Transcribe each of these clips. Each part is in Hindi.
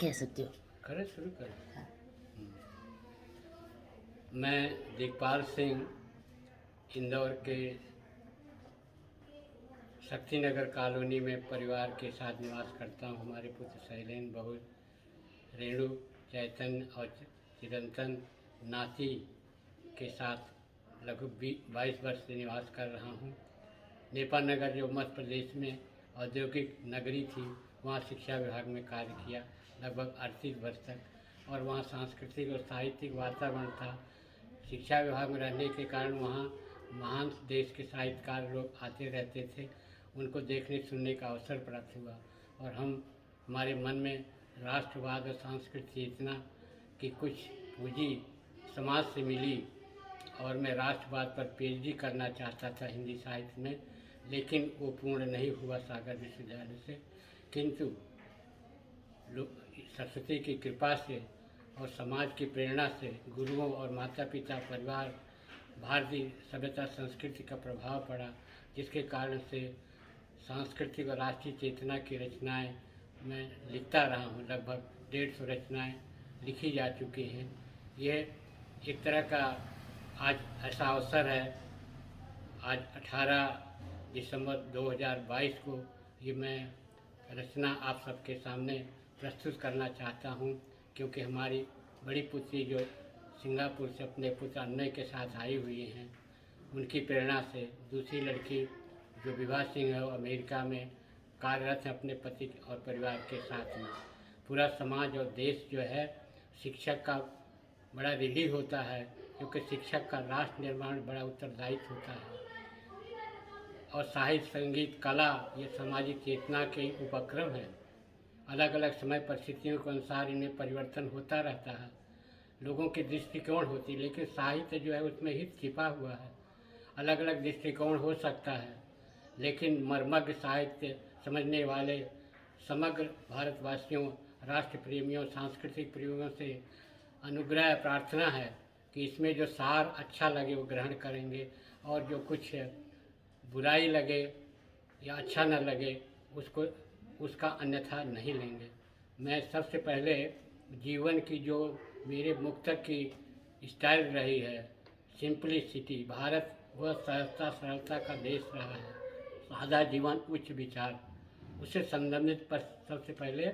कह सकते हो। करें, शुरू करें। मैं दिगपाल सिंह इंदौर के शक्तिनगर कॉलोनी में परिवार के साथ निवास करता हूँ। हमारे पुत्र शैलेंद्र, बहू रेणु, चैतन्य और चिरंतन नाती के साथ लगभग 22 वर्ष से निवास कर रहा हूँ। नेपाल नगर जो मध्य प्रदेश में औद्योगिक नगरी थी, वहाँ शिक्षा विभाग में कार्य किया लगभग 38 वर्ष तक, और वहाँ सांस्कृतिक और साहित्यिक वातावरण था। शिक्षा विभाग में रहने के कारण वहाँ महान देश के साहित्यकार लोग आते रहते थे, उनको देखने सुनने का अवसर प्राप्त हुआ, और हमारे मन में राष्ट्रवाद और सांस्कृतिक चेतना की कुछ पूंजी समाज से मिली, और मैं राष्ट्रवाद पर पीएचडी करना चाहता था हिंदी साहित्य में, लेकिन वो पूर्ण नहीं हुआ सागर विश्वविद्यालय से। किंतु सरस्वती की कृपा से और समाज की प्रेरणा से, गुरुओं और माता पिता, परिवार, भारतीय सभ्यता संस्कृति का प्रभाव पड़ा, जिसके कारण से सांस्कृतिक और राष्ट्रीय चेतना की रचनाएं मैं लिखता रहा हूँ। लगभग 150 रचनाएं लिखी जा चुकी हैं। ये एक तरह का आज ऐसा अवसर है, आज 18 दिसंबर 2022 को ये मैं रचना आप सबके सामने प्रस्तुत करना चाहता हूँ, क्योंकि हमारी बड़ी पुत्री जो सिंगापुर से अपने पुत्र अन्वय के साथ आई हुई हैं, उनकी प्रेरणा से दूसरी लड़की जो विभा सिंह है वो अमेरिका में कार्यरत है अपने पति और परिवार के साथ में। पूरा समाज और देश जो है शिक्षक का बड़ा ऋणी होता है, क्योंकि शिक्षक का राष्ट्र निर्माण में बड़ा उत्तरदायित्व होता है। और साहित्य, संगीत, कला ये सामाजिक चेतना के उपक्रम हैं। अलग अलग समय परिस्थितियों के अनुसार इनमें परिवर्तन होता रहता है, लोगों की दृष्टिकोण होती है, लेकिन साहित्य जो है उसमें हित छिपा हुआ है। अलग अलग दृष्टिकोण हो सकता है, लेकिन मर्मज्ञ साहित्य समझने वाले समग्र भारतवासियों, राष्ट्र प्रेमियों, सांस्कृतिक प्रेमियों से अनुग्रह प्रार्थना है कि इसमें जो सार अच्छा लगे वो ग्रहण करेंगे, और जो कुछ बुराई लगे या अच्छा न लगे उसका अन्यथा नहीं लेंगे। मैं सबसे पहले जीवन की जो मेरे मुक्तक की स्टाइल रही है, सिंपलिसिटी, भारत वह सहजता सरलता का देश रहा है, सादा जीवन उच्च विचार, उससे संबंधित पर सबसे पहले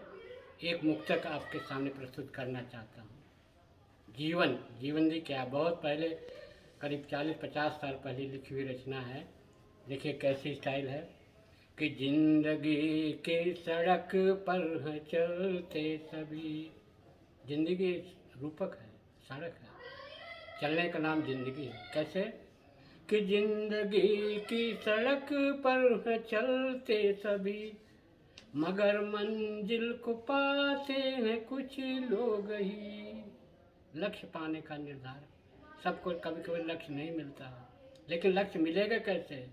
एक मुक्तक आपके सामने प्रस्तुत करना चाहता हूँ। जीवन भी क्या, बहुत पहले करीब 40-50 साल पहले लिखी हुई रचना है। देखिए कैसी स्टाइल है कि जिंदगी के सड़क पर हैं चलते सभी। जिंदगी रूपक है, सड़क है, चलने का नाम जिंदगी है। कैसे कि जिंदगी की सड़क पर हैं चलते सभी, मगर मंजिल को पाते हैं कुछ लोग ही। लक्ष्य पाने का निर्धार, सबको कभी कभी लक्ष्य नहीं मिलता, लेकिन लक्ष्य मिलेगा कैसे?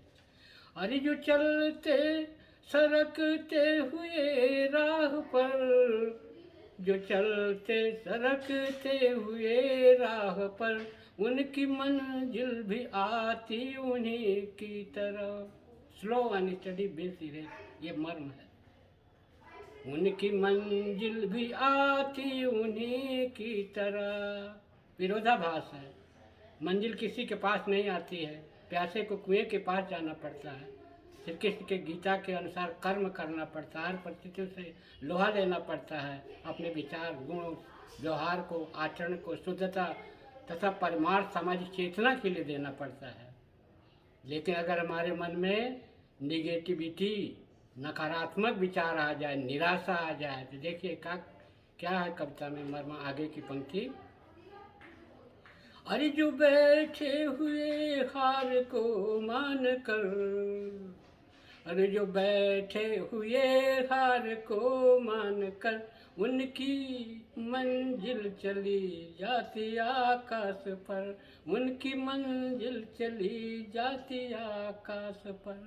अरे जो चलते सरकते हुए राह पर, जो चलते सरकते हुए राह पर, उनकी मंजिल भी आती उन्हीं की तरह। Slow and study bills erase, ये मर्म है। उनकी मंजिल भी आती उन्हीं की तरह। विरोधाभास है, मंजिल किसी के पास नहीं आती है, प्यासे को कुएं के पास जाना पड़ता है। श्री कृष्ण के गीता के अनुसार कर्म करना पड़ता है, हर परिस्थितियों से लोहा लेना पड़ता है, अपने विचार, गुण, व्यवहार को, आचरण को शुद्धता तथा परमार्थ सामाजिक चेतना के लिए देना पड़ता है। लेकिन अगर हमारे मन में निगेटिविटी, नकारात्मक विचार आ जाए, निराशा आ जाए, तो देखिए क्या है कविता में मर्म। आगे की पंक्ति, अरे जो बैठे हुए हार को मान कर, अरे जो बैठे हुए हार को मान कर, उनकी मंजिल चली जाती आकाश पर, उनकी मंजिल चली जाती आकाश पर।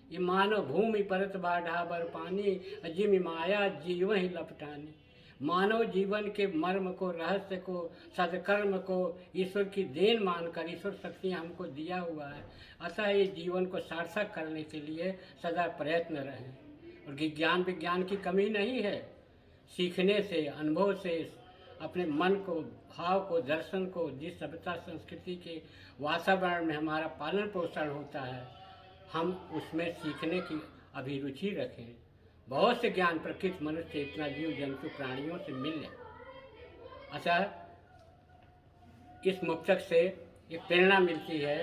ये मानव भूमि परत बाढ़ाबर पानी, अजिम माया जीवन ही लपटानी। मानव जीवन के मर्म को, रहस्य को, सदकर्म को ईश्वर की देन मानकर, ईश्वर शक्तियाँ हमको दिया हुआ है, अतः ये जीवन को सार्थक करने के लिए सदा प्रयत्न रहें। और ज्ञान विज्ञान की कमी नहीं है, सीखने से, अनुभव से, अपने मन को, भाव को, दर्शन को, जिस सभ्यता संस्कृति के वातावरण में हमारा पालन पोषण होता है, हम उसमें सीखने की अभिरुचि रखें। बहुत से ज्ञान प्रकृति, मनुष्य, चेतना, जीव जंतु, प्राणियों से मिले। अतः इस मुक्तक से एक प्रेरणा मिलती है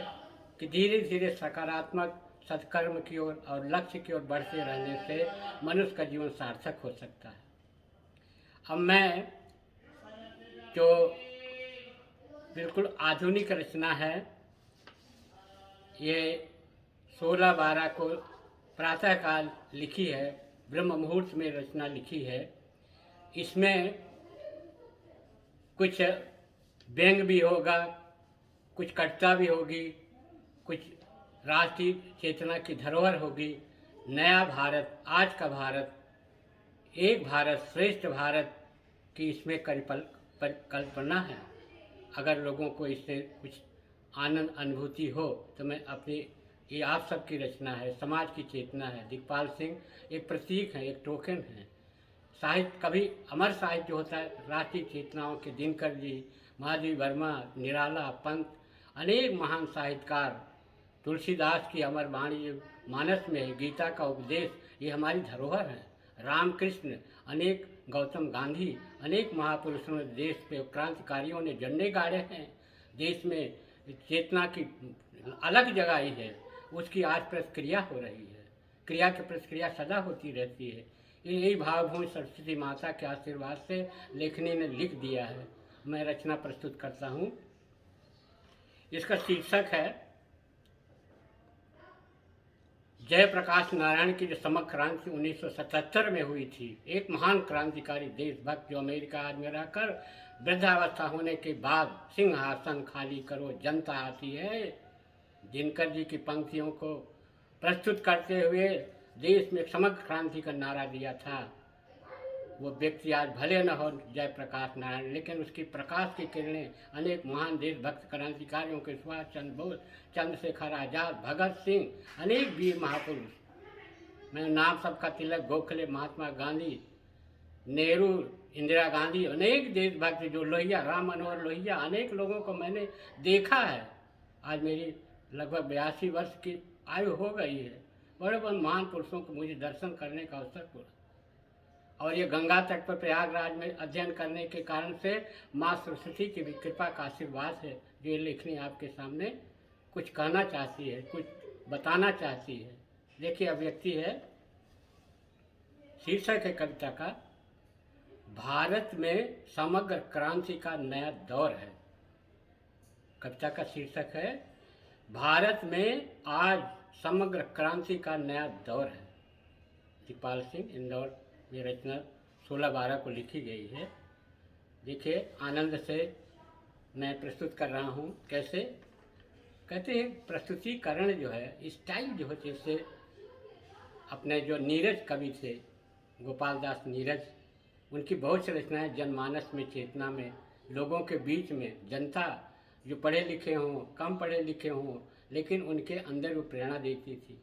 कि धीरे धीरे सकारात्मक सत्कर्म की ओर और लक्ष्य की ओर बढ़ते रहने से मनुष्य का जीवन सार्थक हो सकता है। अब मैं जो बिल्कुल आधुनिक रचना है, ये 16/12 को प्रातःकाल लिखी है, ब्रह्म मुहूर्त में रचना लिखी है। इसमें कुछ व्यंग भी होगा, कुछ कविता भी होगी, कुछ राष्ट्रीय चेतना की धरोहर होगी। नया भारत, आज का भारत, एक भारत श्रेष्ठ भारत की इसमें कल्पना है। अगर लोगों को इससे कुछ आनंद अनुभूति हो तो मैं अपनी, ये आप सबकी रचना है, समाज की चेतना है। दिगपाल सिंह एक प्रतीक है, एक टोकन है। साहित्य कभी अमर साहित्य जो होता है, राष्ट्रीय चेतनाओं के दिनकर जी, महादेवी वर्मा, निराला, पंत, अनेक महान साहित्यकार, तुलसीदास की अमर वाणी मानस में है, गीता का उपदेश, ये हमारी धरोहर है। रामकृष्ण, अनेक गौतम गांधी, अनेक महापुरुषों ने, देश पे क्रांतिकारियों ने झंडे गाड़े हैं। देश में चेतना की अलग जगह ही है, उसकी आज प्रतिक्रिया हो रही है। क्रिया की प्रतिक्रिया सदा होती रहती है। यही भावभूमि सरस्वती माता के आशीर्वाद से लेखनी ने लिख दिया है। मैं रचना प्रस्तुत करता हूँ। इसका शीर्षक है जयप्रकाश नारायण की जो समग्र क्रांति 1977 में हुई थी। एक महान क्रांतिकारी देशभक्त जो अमेरिका आदमी रहकर वृद्धावस्था होने के बाद सिंहासन खाली करो जनता आती है, दिनकर जी की पंक्तियों को प्रस्तुत करते हुए देश में समग्र क्रांति का नारा दिया था। वो व्यक्ति आज भले न हो जयप्रकाश नारायण, लेकिन उसकी प्रकाश की किरणें अनेक महान देशभक्त क्रांतिकारियों के सुभाष चंद्र बोस, चंद्रशेखर आजाद, भगत सिंह, अनेक वीर महापुरुष, मैं नाम सबका तिलक, गोखले, महात्मा गांधी, नेहरू, इंदिरा गांधी, अनेक देशभक्त जो लोहिया, राम मनोहर लोहिया, अनेक लोगों को मैंने देखा है। आज मेरी लगभग 82 वर्ष की आयु हो गई है। बड़े बड़े महान पुरुषों को मुझे दर्शन करने का अवसर हुआ, और ये गंगा तट पर प्रयागराज में अध्ययन करने के कारण से माँ सरस्वती की भी कृपा का आशीर्वाद है। जो ये लेखनी आपके सामने कुछ कहना चाहती है, कुछ बताना चाहती है। देखिए, अभिव्यक्ति है, शीर्षक है कविता का, भारत में समग्र क्रांति का नया दौर है। कविता का शीर्षक है भारत में आज समग्र क्रांति का नया दौर है। दिगपाल सिंह, इंदौर में रचना 16/12 को लिखी गई है। देखिए, आनंद से मैं प्रस्तुत कर रहा हूँ। कैसे कहते हैं, प्रस्तुतिकरण जो है, स्टाइल जो होती है, इससे अपने जो नीरज कवि थे, गोपाल दास नीरज, उनकी बहुत सी रचनाएं जनमानस में, चेतना में, लोगों के बीच में, जनता जो पढ़े लिखे हों, कम पढ़े लिखे हों, लेकिन उनके अंदर वो प्रेरणा देती थी।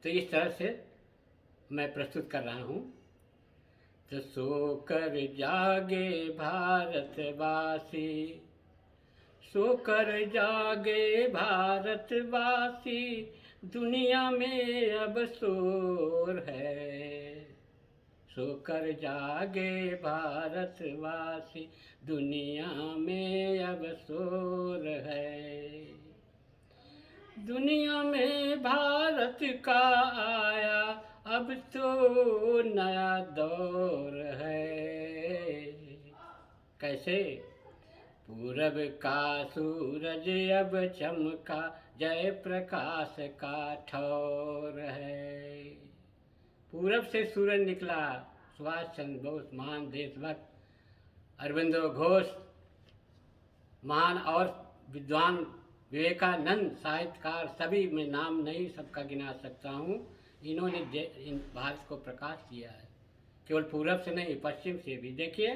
तो इस तरह से मैं प्रस्तुत कर रहा हूँ। तो सोकर जागे भारतवासी, सोकर जागे भारतवासी, दुनिया में अब शोर है। सोकर जागे भारतवासी, दुनिया में अब शोर है। दुनिया में भारत का आया अब तो नया दौर है। कैसे? पूरब का सूरज अब चमका, जय प्रकाश का ठौर है। पूरब से सूरज निकला, सुभाष चंद्र बोस, महान देशभक्त, अरविंदो घोष, महान और विद्वान, विवेकानंद, साहित्यकार, सभी में नाम नहीं सबका गिना सकता हूँ। इन्होंने भारत को प्रकाश दिया है, केवल पूरब से नहीं, पश्चिम से भी। देखिए,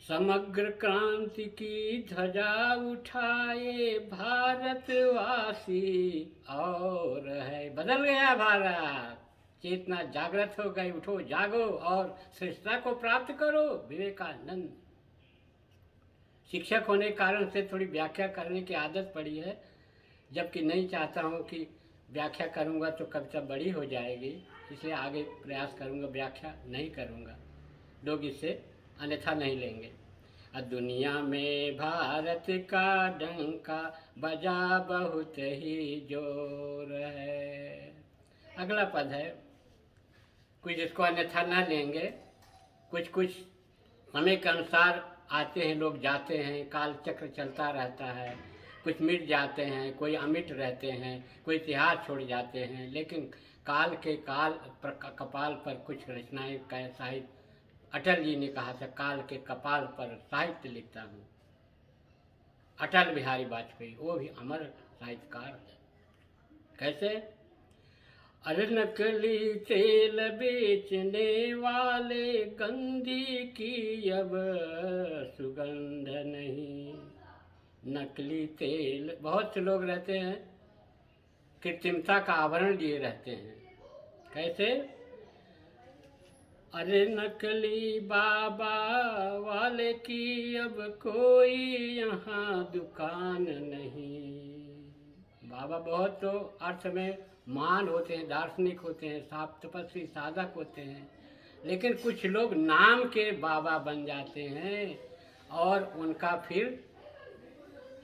समग्र क्रांति की ध्वजा उठाए भारतवासी और है। बदल गया भारत, चेतना जागृत हो गई, उठो जागो और श्रेष्ठता को प्राप्त करो। विवेकानंद। शिक्षक होने के कारण से थोड़ी व्याख्या करने की आदत पड़ी है, जबकि नहीं चाहता हूँ कि व्याख्या करूँगा तो कविता बड़ी हो जाएगी, इसलिए आगे प्रयास करूँगा, व्याख्या नहीं करूँगा, लोग इससे अन्यथा नहीं लेंगे। दुनिया में भारत का डंका बजा बहुत ही जोर है। अगला पद है, कुछ इसको अन्यथा न लेंगे। कुछ कुछ समय के अनुसार आते हैं लोग, जाते हैं, काल चक्र चलता रहता है, कुछ मिट जाते हैं, कोई अमिट रहते हैं, कोई इतिहास छोड़ जाते हैं, लेकिन काल के कपाल पर कुछ रचनाएं का साहित्य, अटल जी ने कहा था, काल के कपाल पर साहित्य लिखता हूँ। अटल बिहारी वाजपेयी, वो भी अमर साहित्यकार है। कैसे? अरे नकली तेल बेचने वाले गंदी की अब सुगंध नहीं। नकली तेल, बहुत से लोग रहते हैं कृत्रिमता का आवरण लिए रहते हैं। कैसे? अरे नकली बाबा वाले की अब कोई यहाँ दुकान नहीं। बाबा बहुत तो अर्थ में मान होते हैं, दार्शनिक होते हैं, तपस्वी साधक होते हैं, लेकिन कुछ लोग नाम के बाबा बन जाते हैं और उनका फिर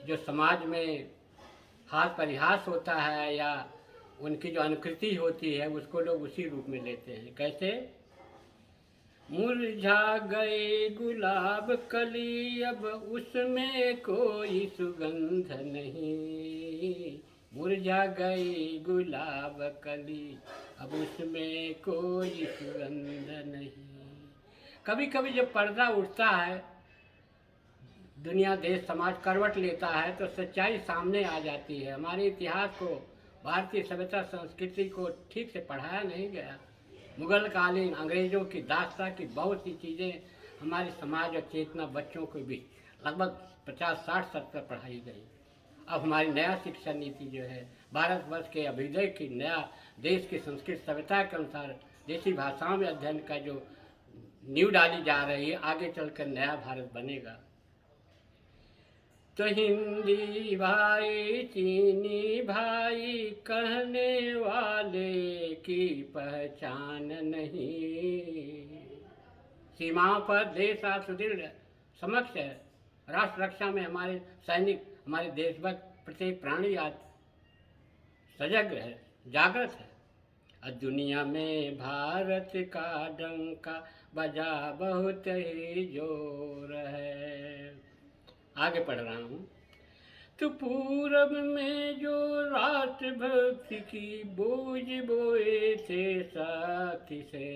जो समाज में हास परिहास होता है या उनकी जो अनुकृति होती है उसको लोग उसी रूप में लेते हैं। कैसे? मुरझा गए गुलाब कली अब उसमें कोई सुगंध नहीं। मुरझा गई गुलाब कली अब उसमें कोई सुगंध नहीं। कभी कभी जब पर्दा उठता है, दुनिया देश समाज करवट लेता है, तो सच्चाई सामने आ जाती है। हमारे इतिहास को, भारतीय सभ्यता संस्कृति को ठीक से पढ़ाया नहीं गया। मुगल कालीन अंग्रेजों की दास्ता की बहुत सी चीज़ें हमारे समाज और चेतना बच्चों को भी लगभग 50-60-70 पढ़ाई गई। अब हमारी नया शिक्षा नीति जो है, भारतवर्ष के अभ्युदय की, नया देश की संस्कृत सभ्यता के अनुसार देशी भाषाओं में अध्ययन का जो नींव डाली जा रही है, आगे चलकर नया भारत बनेगा। तो हिंदी भाई चीनी भाई कहने वाले की पहचान नहीं। सीमाओं पर देश आज सुदृढ़ समक्ष है। राष्ट्र रक्षा में हमारे सैनिक, हमारे देशभक्त, प्रत्येक प्राणी आज सजग है, जागृत है। और दुनिया में भारत का डंका बजा बहुत ही जोर है। आगे पढ़ रहा हूँ। तो पूरब में जो राष्ट्रभक्ति की बोझ बोए थे साथी से,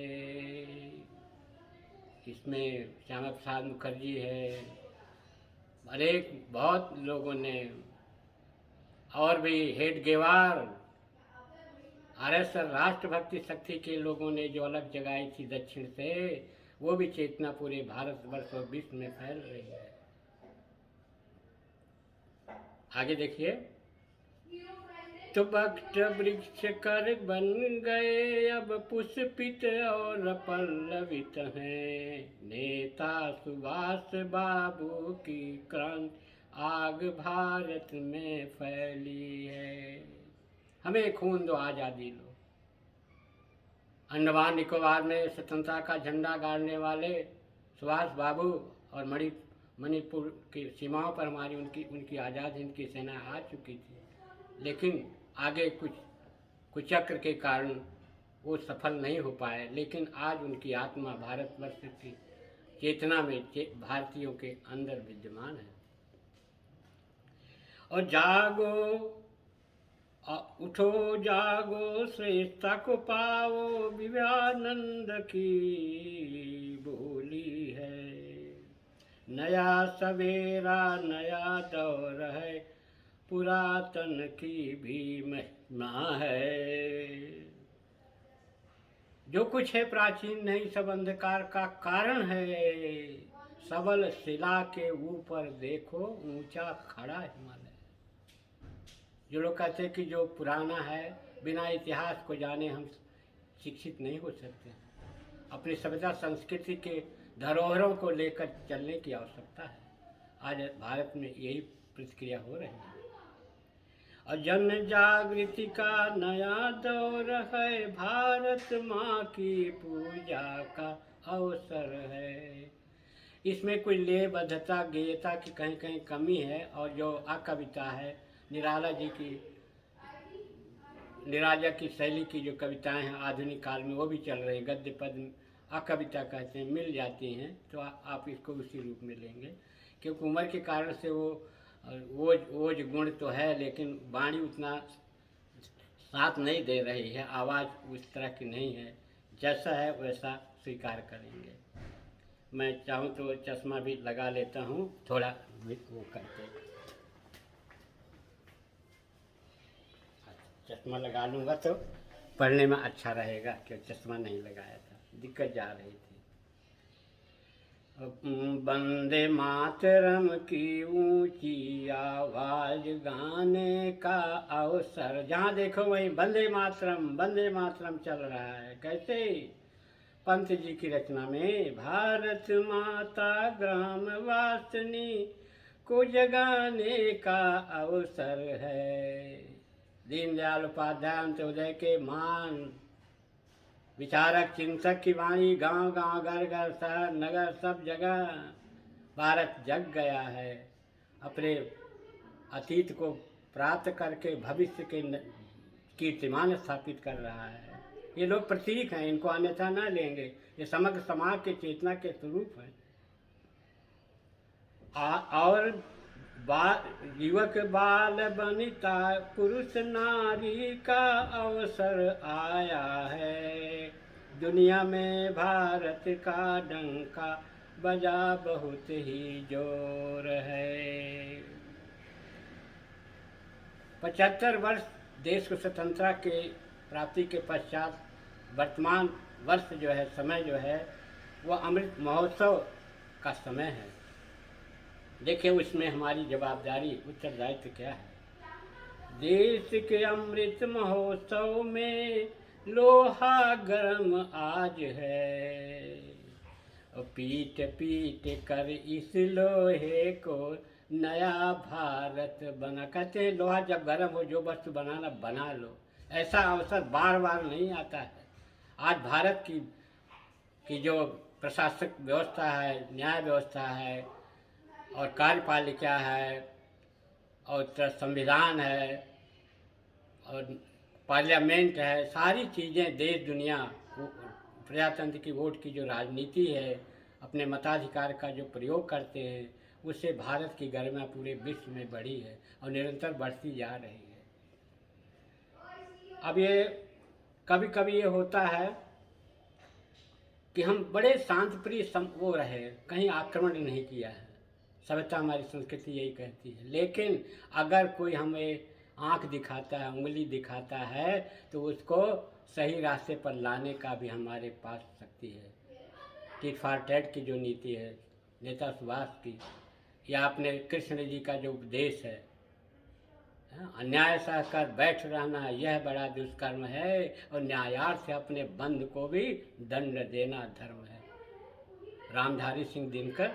इसमें श्यामा प्रसाद मुखर्जी है, अनेक बहुत लोगों ने, और भी हेडगेवार, आरएसएस राष्ट्रभक्ति शक्ति के लोगों ने जो अलग जगाई थी दक्षिण से, वो भी चेतना पूरे भारतवर्ष और विश्व में फैल रही है। आगे देखिए। तो वट वृक्ष कर बन गए अब पुष्पित और पल्लवित हैं। नेता सुभाष बाबू की क्रांति आग भारत में फैली है। हमें खून दो, आज़ादी लो। अंडमान निकोबार में स्वतंत्रता का झंडा गाड़ने वाले सुभाष बाबू और मणिपुर की सीमाओं पर हमारी उनकी आज़ाद हिंद की सेना आ चुकी थी, लेकिन आगे कुछ कुचक्र के कारण वो सफल नहीं हो पाए। लेकिन आज उनकी आत्मा भारतवर्ष की चेतना में भारतीयों के अंदर विद्यमान है। और जागो, उठो जागो, श्रेष्ठता को पाओ, विवेकानंद की बोली है। नया सवेरा नया दौर है, पुरातन की भी महिमा है। जो कुछ है प्राचीन नहीं, सब अंधकार का कारण है। सबल शिला के ऊपर देखो, ऊंचा खड़ा हिमालय। जो लोग कहते हैं कि जो पुराना है बिना इतिहास को जाने हम शिक्षित नहीं हो सकते। अपनी सभ्यता संस्कृति के धरोहरों को लेकर चलने की आवश्यकता है। आज भारत में यही प्रतिक्रिया हो रही है। और जन जागृति का नया दौर है, भारत माँ की पूजा का अवसर है। इसमें कोई लयबद्धता गेयता की कहीं कहीं कमी है, और जो अकविता है, निराजा की शैली की जो कविताएं हैं आधुनिक काल में वो भी चल रही हैं। गद्य पद अकविता कहते हैं, मिल जाती हैं, तो आप इसको उसी रूप में लेंगे, क्योंकि उम्र के कारण से वो जो गुण तो है, लेकिन वाणी उतना साथ नहीं दे रही है, आवाज़ उस तरह की नहीं है। जैसा है वैसा स्वीकार करेंगे। मैं चाहूँ तो चश्मा भी लगा लेता हूँ, थोड़ा वो करके चश्मा लगा लूँगा तो पढ़ने में अच्छा रहेगा, क्योंकि चश्मा नहीं लगाया था, दिक्कत जा रही थी। वंदे मातरम की ऊंची आवाज गाने का अवसर, जहाँ देखो वहीं वंदे मातरम चल रहा है। कैसे? पंत जी की रचना में, भारत माता ग्राम वासिनी को जगाने का अवसर है। दीनदयाल उपाध्याय अंत्योदय के मान विचारक चिंतक की वाणी गांव गांव घर घर शहर नगर सब जगह भारत जग गया है। अपने अतीत को प्राप्त करके भविष्य के कीर्तिमान स्थापित कर रहा है। ये लोग प्रतीक हैं, इनको अन्यथा ना लेंगे। ये समग्र समाज के चेतना के स्वरूप हैं। और युवक बाल वनिता पुरुष नारी का अवसर आया है। दुनिया में भारत का डंका बजा बहुत ही जोर है। 75 वर्ष देश को स्वतंत्रता के प्राप्ति के पश्चात वर्तमान वर्ष जो है, समय जो है, वह अमृत महोत्सव का समय है। देखिए उसमें हमारी जवाबदारी, उत्तरदायित्व क्या है। देश के अमृत महोत्सव में लोहा गर्म आज है, पीट पीट कर इस लोहे को नया भारत बना। कहते हैं लोहा जब गर्म हो, जो वस्तु बनाना बना लो। ऐसा अवसर बार बार नहीं आता है। आज भारत की जो प्रशासक व्यवस्था है, न्याय व्यवस्था है, और कार्यपालिका है, और संविधान है, और पार्लियामेंट है, सारी चीज़ें देश दुनिया, प्रजातंत्र की वोट की जो राजनीति है, अपने मताधिकार का जो प्रयोग करते हैं, उससे भारत की गरिमा पूरे विश्व में बढ़ी है और निरंतर बढ़ती जा रही है। अब ये कभी कभी ये होता है कि हम बड़े शांतिप्रिय वो रहे, कहीं आक्रमण नहीं किया है। सभ्यता हमारी संस्कृति यही कहती है। लेकिन अगर कोई हमें आँख दिखाता है, उंगली दिखाता है, तो उसको सही रास्ते पर लाने का भी हमारे पास शक्ति है। टिट फॉर टैट की जो नीति है नेता सुभाष की, या अपने कृष्ण जी का जो उपदेश है, अन्याय सहकर बैठ रहना यह बड़ा दुष्कर्म है, और न्यायार्थ से अपने बंध को भी दंड देना धर्म है। रामधारी सिंह दिनकर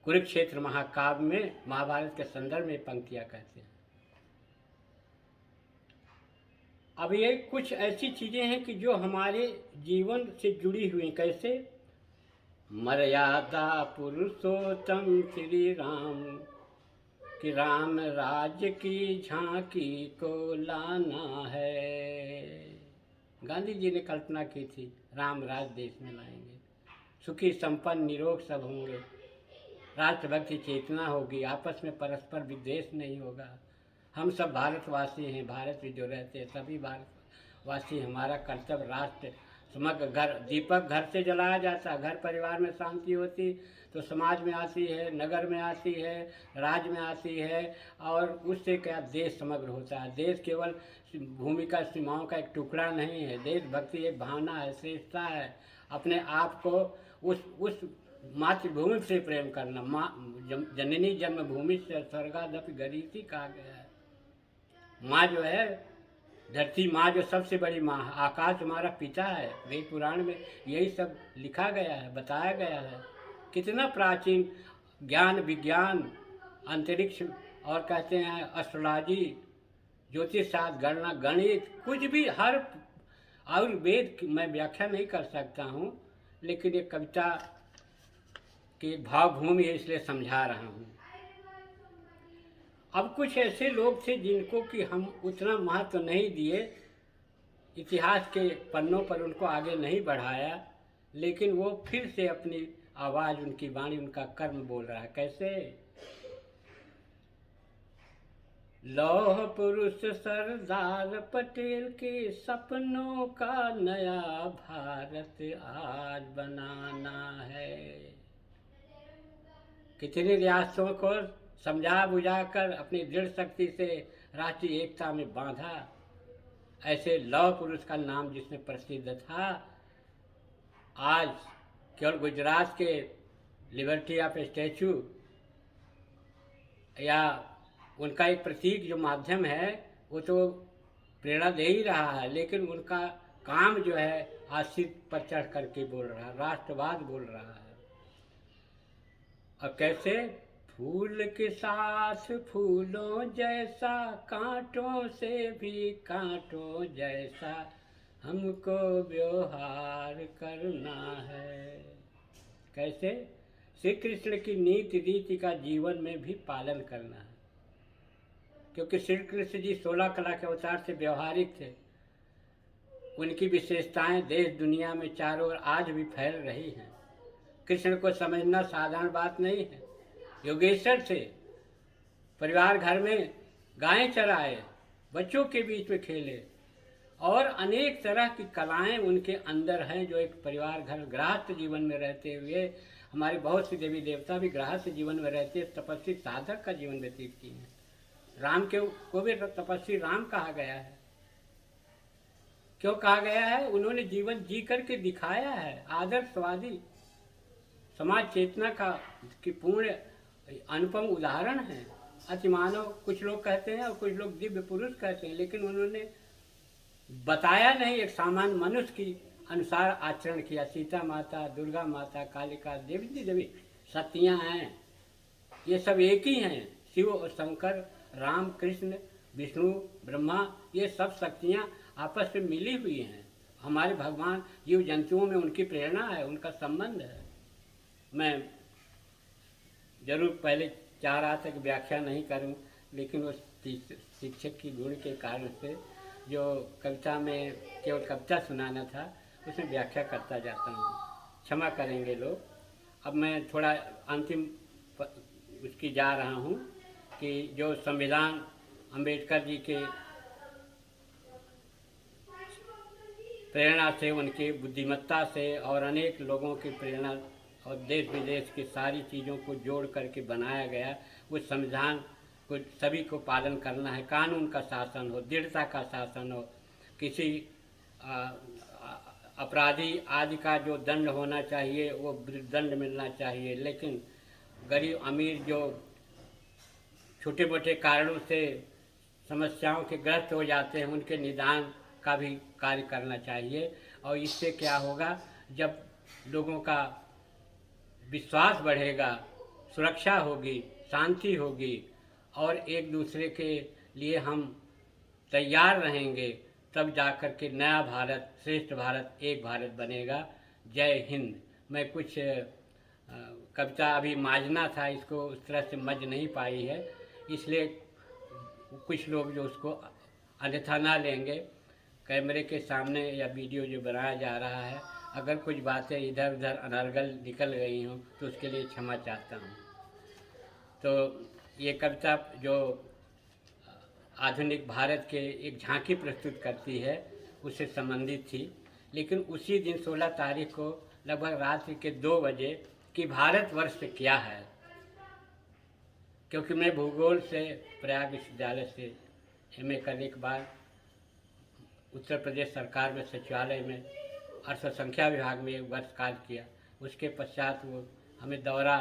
कुरुक्षेत्र महाकाव्य में महाभारत के संदर्भ में पंक्तियां कहते हैं। अब ये कुछ ऐसी चीजें हैं कि जो हमारे जीवन से जुड़ी हुई। कैसे? मर्यादा पुरुषोत्तम श्री राम कि राम राज्य की झांकी को लाना है। गांधी जी ने कल्पना की थी, राम राज देश में लाएंगे, सुखी संपन्न निरोग सब होंगे, राष्ट्रभक्ति चेतना होगी, आपस में परस्पर विद्वेष नहीं होगा। हम सब भारतवासी हैं, भारत में जो रहते हैं सभी भारतवासी। हमारा कर्तव्य राष्ट्र समग्र घर, दीपक घर से जलाया जाता है। घर परिवार में शांति होती तो समाज में आती है, नगर में आती है, राज्य में आती है, और उससे क्या देश समग्र होता है। देश केवल भूमि का सीमाओं का एक टुकड़ा नहीं है। देशभक्ति एक भावना है, श्रेष्ठता है। अपने आप को उस मातृभूमि से प्रेम करना। माँ जननी जन्मभूमि से स्वर्गादपि गरीति कहा गया है। माँ जो है धरती माँ जो सबसे बड़ी माँ है, आकाश हमारा पिता है। वेद पुराण में यही सब लिखा गया है, बताया गया है। कितना प्राचीन ज्ञान विज्ञान, अंतरिक्ष, और कहते हैं एस्ट्रोलॉजी, ज्योतिष शास्त्र, गणना, गणित, कुछ भी, हर आयुर्वेद की मैं व्याख्या नहीं कर सकता हूँ, लेकिन ये कविता की भावभूमि है, इसलिए समझा रहा हूँ। अब कुछ ऐसे लोग थे जिनको कि हम उतना महत्व नहीं दिए, इतिहास के पन्नों पर उनको आगे नहीं बढ़ाया, लेकिन वो फिर से अपनी आवाज़, उनकी वाणी, उनका कर्म बोल रहा है। कैसे? लौह पुरुष सरदार पटेल के सपनों का नया भारत आज बनाना है। कितनी रियासतों को समझा बुझाकर अपनी दृढ़ शक्ति से राष्ट्रीय एकता में बांधा। ऐसे लौह पुरुष का नाम जिसमें प्रसिद्ध था, आज केवल गुजरात के लिबर्टी ऑफ स्टैचू या उनका एक प्रतीक जो माध्यम है वो तो प्रेरणा दे ही रहा है, लेकिन उनका काम जो है आज सिर पर चढ़ करके बोल रहा है, राष्ट्रवाद बोल रहा है। और कैसे? फूल के साथ फूलों जैसा, कांटों से भी कांटों जैसा हमको व्यवहार करना है। कैसे? श्री कृष्ण की नीति रीति का जीवन में भी पालन करना है, क्योंकि श्री कृष्ण जी 16 कला के अवतार से व्यवहारिक थे। उनकी विशेषताएं देश दुनिया में चारों ओर आज भी फैल रही हैं। कृष्ण को समझना साधारण बात नहीं है। योगेश्वर थे, परिवार घर में गायें चराए, बच्चों के बीच में खेले, और अनेक तरह की कलाएं उनके अंदर हैं, जो एक परिवार घर गृहस्थ जीवन में रहते हुए, हमारे बहुत सी देवी देवता भी गृहस्थ जीवन में रहते तपस्वी साधक का जीवन व्यतीत किए हैं। राम को भी तपस्वी राम कहा गया है। क्यों कहा गया है? उन्होंने जीवन जी करके दिखाया है, आदर्शवादी, समाज चेतना का की पूर्ण अनुपम उदाहरण है। अतिमानव कुछ लोग कहते हैं और कुछ लोग दिव्य पुरुष कहते हैं, लेकिन उन्होंने बताया नहीं, एक सामान्य मनुष्य की अनुसार आचरण किया। सीता माता, दुर्गा माता, कालिका, देवी देवी शक्तियाँ हैं, ये सब एक ही हैं। शिव और शंकर, राम कृष्ण, विष्णु, ब्रह्मा, ये सब शक्तियाँ आपस में मिली हुई हैं। हमारे भगवान जीव जंतुओं में उनकी प्रेरणा है, उनका संबंध है। मैं जरूर पहले चाह रहा था कि व्याख्या नहीं करूं, लेकिन उस शिक्षक की गुण के कारण से जो कविता में केवल कविता सुनाना था, उसमें व्याख्या करता जाता हूँ। क्षमा करेंगे लोग। अब मैं थोड़ा अंतिम उसकी जा रहा हूँ कि जो संविधान अंबेडकर जी के प्रेरणा से, उनकी बुद्धिमत्ता से और अनेक लोगों की प्रेरणा और देश विदेश की सारी चीज़ों को जोड़ करके बनाया गया, उस संविधान को सभी को पालन करना है। कानून का शासन हो, दृढ़ता का शासन हो, किसी अपराधी आदि का जो दंड होना चाहिए वो दंड मिलना चाहिए, लेकिन गरीब अमीर जो छोटे मोटे कारणों से समस्याओं के ग्रस्त हो जाते हैं, उनके निदान का भी कार्य करना चाहिए। और इससे क्या होगा? जब लोगों का विश्वास बढ़ेगा, सुरक्षा होगी, शांति होगी और एक दूसरे के लिए हम तैयार रहेंगे, तब जाकर के नया भारत, श्रेष्ठ भारत, एक भारत बनेगा। जय हिंद। मैं कुछ कविता अभी माजना था, इसको उस तरह से मज नहीं पाई है, इसलिए कुछ लोग जो उसको अन्यथा ना लेंगे। कैमरे के सामने या वीडियो जो बनाया जा रहा है, अगर कुछ बातें इधर उधर अनर्गल निकल गई हों तो उसके लिए क्षमा चाहता हूँ। तो ये कविता जो आधुनिक भारत के एक झांकी प्रस्तुत करती है, उससे संबंधित थी। लेकिन उसी दिन 16 तारीख को लगभग रात्रि के 2 बजे कि भारतवर्ष क्या है, क्योंकि मैं भूगोल से प्रयाग विश्वविद्यालय से एमए करने के बाद उत्तर प्रदेश सरकार में सचिवालय में अल्पसंख्या विभाग में 1 वर्ष कार्य किया। उसके पश्चात वो हमें दौरा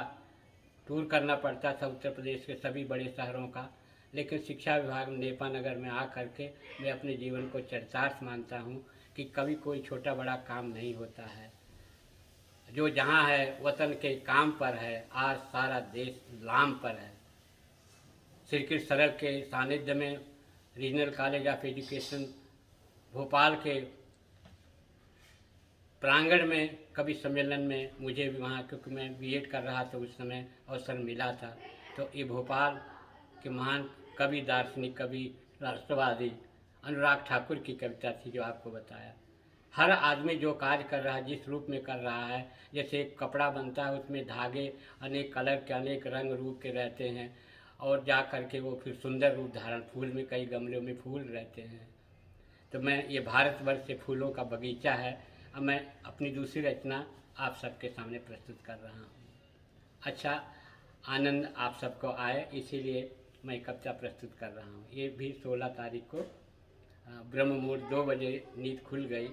टूर करना पड़ता था उत्तर प्रदेश के सभी बड़े शहरों का, लेकिन शिक्षा विभाग में नेपा नगर में आ करके मैं अपने जीवन को चरितार्थ मानता हूँ कि कभी कोई छोटा बड़ा काम नहीं होता है। जो जहाँ है वतन के काम पर है, आज सारा देश लाम पर है। श्री कृष्ण सरल के सानिध्य में regional college of education Bhopal के प्रांगण में कवि सम्मेलन में मुझे भी वहाँ, क्योंकि मैं बीएड कर रहा था उस समय, अवसर मिला था। तो ये भोपाल के महान कवि, दार्शनिक कवि, राष्ट्रवादी अनुराग ठाकुर की कविता थी जो आपको बताया। हर आदमी जो कार्य कर रहा है, जिस रूप में कर रहा है, जैसे एक कपड़ा बनता है उसमें धागे अनेक कलर के, अनेक रंग रूप के रहते हैं और जा कर के वो फिर सुंदर रूप धारण, फूल में कई गमलों में फूल रहते हैं। तो मैं, ये भारतवर्ष से फूलों का बगीचा है। अब मैं अपनी दूसरी रचना आप सबके सामने प्रस्तुत कर रहा हूँ। अच्छा आनंद आप सबको आए, इसीलिए मैं कविता प्रस्तुत कर रहा हूँ। ये भी 16 तारीख को ब्रह्म मुहूर्त 2 बजे नींद खुल गई,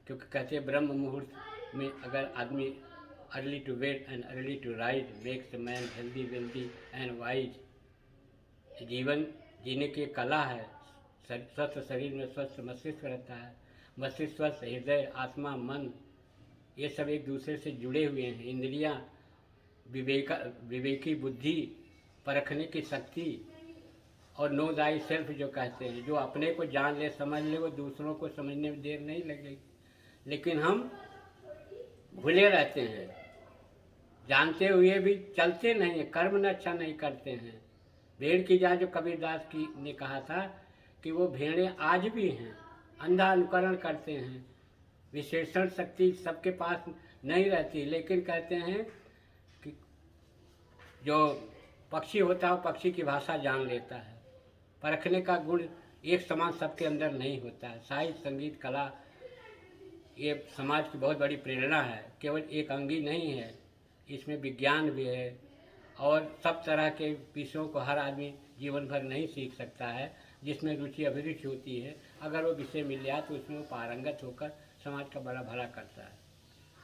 क्योंकि कहते हैं ब्रह्म मुहूर्त में अगर आदमी early to bed and early to rise makes the man healthy wealthy and wise. जीवन जीने की कला है। स्वस्थ शरीर में स्वस्थ मस्तिष्क रहता है, मस्तिष्क स्वस्थ, हृदय, आत्मा, मन, ये सब एक दूसरे से जुड़े हुए हैं। इंद्रियां, विवेकी बुद्धि, परखने की शक्ति और नो दाई सेल्फ जो कहते हैं, जो अपने को जान ले, समझ ले, वो दूसरों को समझने में देर नहीं लगेगी। लेकिन हम भूले रहते हैं, जानते हुए भी चलते नहीं, कर्म न अच्छा नहीं करते हैं। भेड़ की जात जो कबीरदास की ने कहा था कि वो भेड़ें आज भी हैं, अंधा अनुकरण करते हैं, विशेषण शक्ति सबके पास नहीं रहती, लेकिन कहते हैं कि जो पक्षी होता है वो पक्षी की भाषा जान लेता है। परखने का गुण एक समान सबके अंदर नहीं होता है। साहित्य, संगीत, कला ये समाज की बहुत बड़ी प्रेरणा है, केवल एक अंगी नहीं है, इसमें विज्ञान भी है और सब तरह के विषयों को हर आदमी जीवन भर नहीं सीख सकता है। जिसमें रुचि अभिरुचि होती है, अगर वो विषय मिल जाए तो उसमें वो पारंगत होकर समाज का बड़ा भला करता है।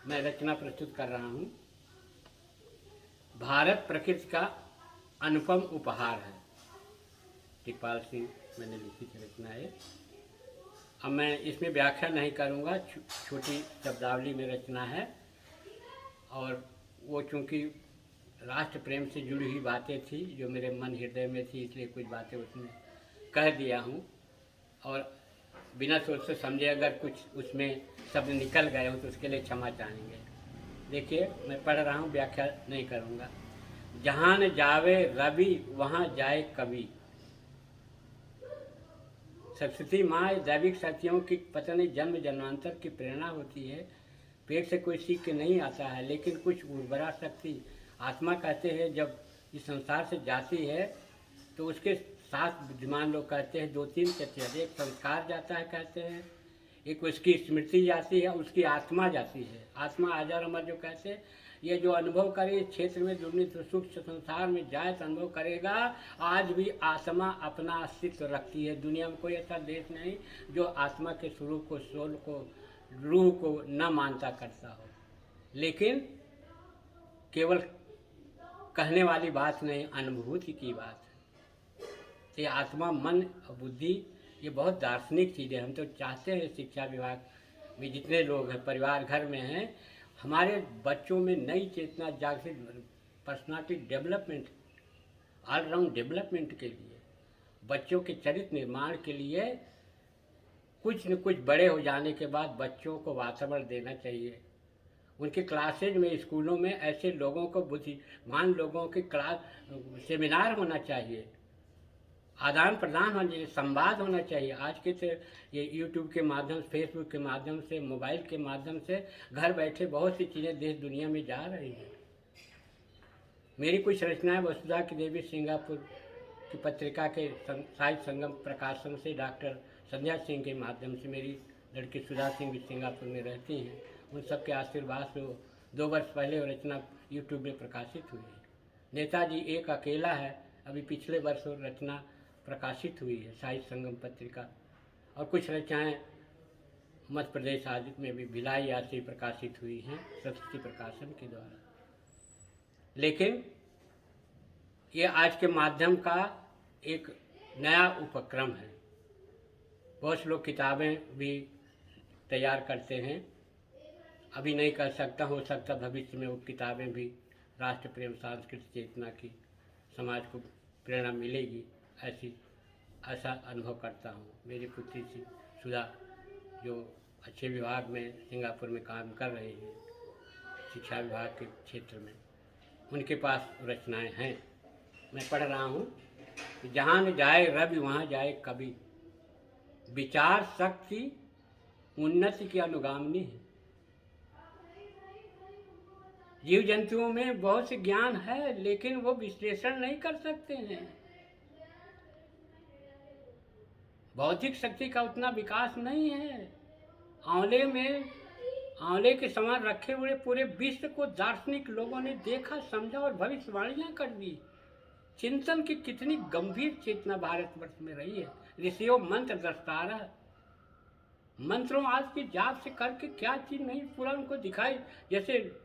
मैं रचना प्रस्तुत कर रहा हूँ। भारत प्रकृति का अनुपम उपहार है। टिकपाल सिंह मैंने लिखी थी रचना है। अब मैं इसमें व्याख्या नहीं करूँगा, छोटी शब्दावली में रचना है और वो चूँकि राष्ट्र प्रेम से जुड़ी हुई बातें थी जो मेरे मन हृदय में थी, इसलिए कुछ बातें उसमें कह दिया हूँ और बिना सोच से समझे अगर कुछ उसमें शब्द निकल गए हो तो उसके लिए क्षमा चाहेंगे। देखिए मैं पढ़ रहा हूँ, व्याख्या नहीं करूँगा। जहाँ न जावे रवि वहाँ जाए कवि। सरस्वती माँ दैविक शक्तियों की पता नहीं जन्म जन्मांतर की प्रेरणा होती है। पेट से कोई सीख के नहीं आता है, लेकिन कुछ उर्वरा शक्ति आत्मा कहते हैं जब इस संसार से जाती है तो उसके साथ बुद्धिमान लोग कहते हैं 2-3 तथ्य। एक संस्कार जाता है कहते हैं, एक उसकी स्मृति जाती है, उसकी आत्मा जाती है। आत्मा आजार अमर जो कहते हैं, ये जो अनुभव करे इस क्षेत्र में दुर्नित सूक्ष्म संसार में जाए तो अनुभव करेगा। आज भी आत्मा अपना अस्तित्व रखती है। दुनिया में कोई ऐसा देश नहीं जो आत्मा के स्वरूप को, सोल को, रूह को न मानता करता हो। लेकिन केवल कहने वाली बात नहीं, अनुभूति की बात है। तो ये आत्मा, मन और बुद्धि ये बहुत दार्शनिक चीज़ें। हम तो चाहते हैं शिक्षा विभाग में जितने लोग हैं, परिवार घर में हैं, हमारे बच्चों में नई चेतना जागृत, पर्सनालिटी डेवलपमेंट, ऑलराउंड डेवलपमेंट के लिए, बच्चों के चरित्र निर्माण के लिए कुछ न कुछ बड़े हो जाने के बाद बच्चों को वातावरण देना चाहिए। उनके क्लासेज में, स्कूलों में ऐसे लोगों को, बुद्धिमान लोगों के क्लास सेमिनार होना चाहिए, आदान प्रदान होना चाहिए, संवाद होना चाहिए। आज के तो ये यूट्यूब के माध्यम से, फेसबुक के माध्यम से, मोबाइल के माध्यम से घर बैठे बहुत सी चीज़ें देश दुनिया में जा रही हैं। मेरी कुछ रचनाएं वसुधा की देवी सिंगापुर की पत्रिका के साहित्य संगम प्रकाशन से डॉक्टर संध्या सिंह के माध्यम से, मेरी लड़की सुधा सिंह भी सिंगापुर में रहती हैं, उन सबके आशीर्वाद से वो 2 वर्ष पहले वो रचना यूट्यूब में प्रकाशित हुई है। नेताजी एक अकेला है, अभी पिछले वर्ष वो रचना प्रकाशित हुई है साहित्य संगम पत्रिका। और कुछ रचनाएँ मध्य प्रदेश आदि में भी भिलाई आदि प्रकाशित हुई हैं सरस्वती प्रकाशन के द्वारा। लेकिन ये आज के माध्यम का एक नया उपक्रम है। बहुत से लोग किताबें भी तैयार करते हैं, अभी नहीं कर सकता, हो सकता भविष्य में वो किताबें भी राष्ट्र प्रेम सांस्कृतिक चेतना की समाज को प्रेरणा मिलेगी, ऐसा अनुभव करता हूँ। मेरी पुत्री सुधा जो अच्छे विभाग में सिंगापुर में काम कर रही हैं, शिक्षा विभाग के क्षेत्र में, उनके पास रचनाएं हैं। मैं पढ़ रहा हूँ कि जहाँ न जाए रवि वहाँ जाए कवि, विचार शक्ति उन्नति की अनुगामिनी है। जीव जंतुओं में बहुत से ज्ञान है, लेकिन वो विश्लेषण नहीं कर सकते हैं। बौद्धिक शक्ति का उतना विकास नहीं है। आंवले के समान रखे हुए पूरे विश्व को दार्शनिक लोगों ने देखा, समझा और भविष्यवाणियां कर दी। चिंतन की कितनी गंभीर चेतना भारतवर्ष में रही है। ऋषियों मंत्र दस्तारा, मंत्रों आज के जाप से करके क्या चीज नहीं पूरा उनको दिखाई। जैसे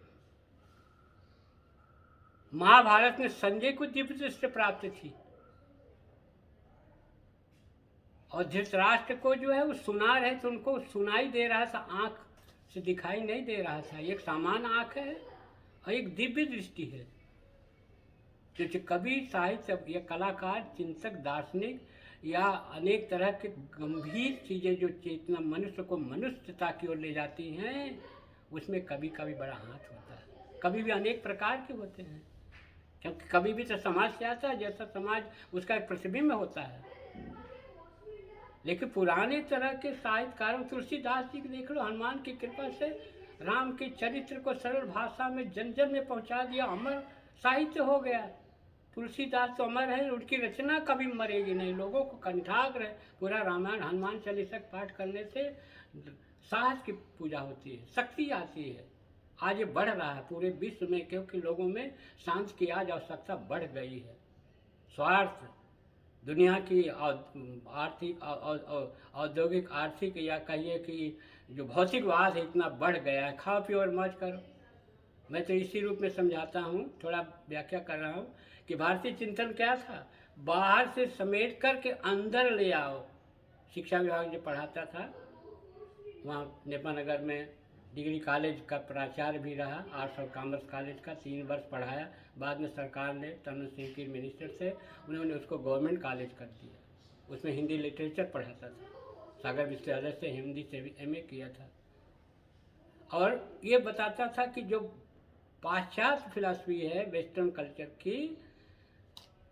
महाभारत में संजय को दिव्य दृष्टि प्राप्त थी, और धृतराष्ट्र को जो है वो सुना रहे तो उनको सुनाई दे रहा था, आंख से दिखाई नहीं दे रहा था। एक सामान्य आंख है और एक दिव्य दृष्टि है। क्योंकि कवि, साहित्य या कलाकार, चिंतक, दार्शनिक या अनेक तरह के गंभीर चीजें जो चेतना मनुष्य को मनुष्यता की ओर ले जाती हैं, उसमें कवि का भी बड़ा हाथ होता है। कवि भी अनेक प्रकार के होते हैं, क्योंकि कवि भी तो समाज से आता है, जैसा समाज उसका एक प्रतिबिंब होता है। लेकिन पुराने तरह के साहित्यकारों, तुलसीदास जी को देख लो, हनुमान की कृपा से राम के चरित्र को सरल भाषा में जन जन में पहुंचा दिया, अमर साहित्य हो गया। तुलसीदास तो अमर है, उनकी रचना कभी मरेगी नहीं, लोगों को कंठाग्र है। पूरा रामायण हनुमान चालीसा पाठ करने से साहस की पूजा होती है, शक्ति आती है। आज ये बढ़ रहा है पूरे विश्व में, क्योंकि लोगों में शांति की आज आवश्यकता बढ़ गई है। स्वार्थ, दुनिया की आर्थिक औद्योगिक आर्थिक या कहिए कि जो भौतिकवाद है इतना बढ़ गया है। खाओ पियो और मौज करो। मैं तो इसी रूप में समझाता हूँ, थोड़ा व्याख्या कर रहा हूँ कि भारतीय चिंतन क्या था, बाहर से समेट करके अंदर ले आओ। शिक्षा विभाग जो पढ़ाता था, वहाँ नेपानगर में डिग्री कॉलेज का प्राचार्य भी रहा, आर्ट्स और कॉमर्स कॉलेज का 3 वर्ष पढ़ाया। बाद में सरकार ने तरुण सिंह की मिनिस्टर से उन्होंने उसको गवर्नमेंट कॉलेज कर दिया। उसमें हिंदी लिटरेचर पढ़ाता था, सागर विश्वविद्यालय से हिंदी से भी MA किया था। और ये बताता था कि जो पाश्चात्य फिलॉसफी है वेस्टर्न कल्चर की,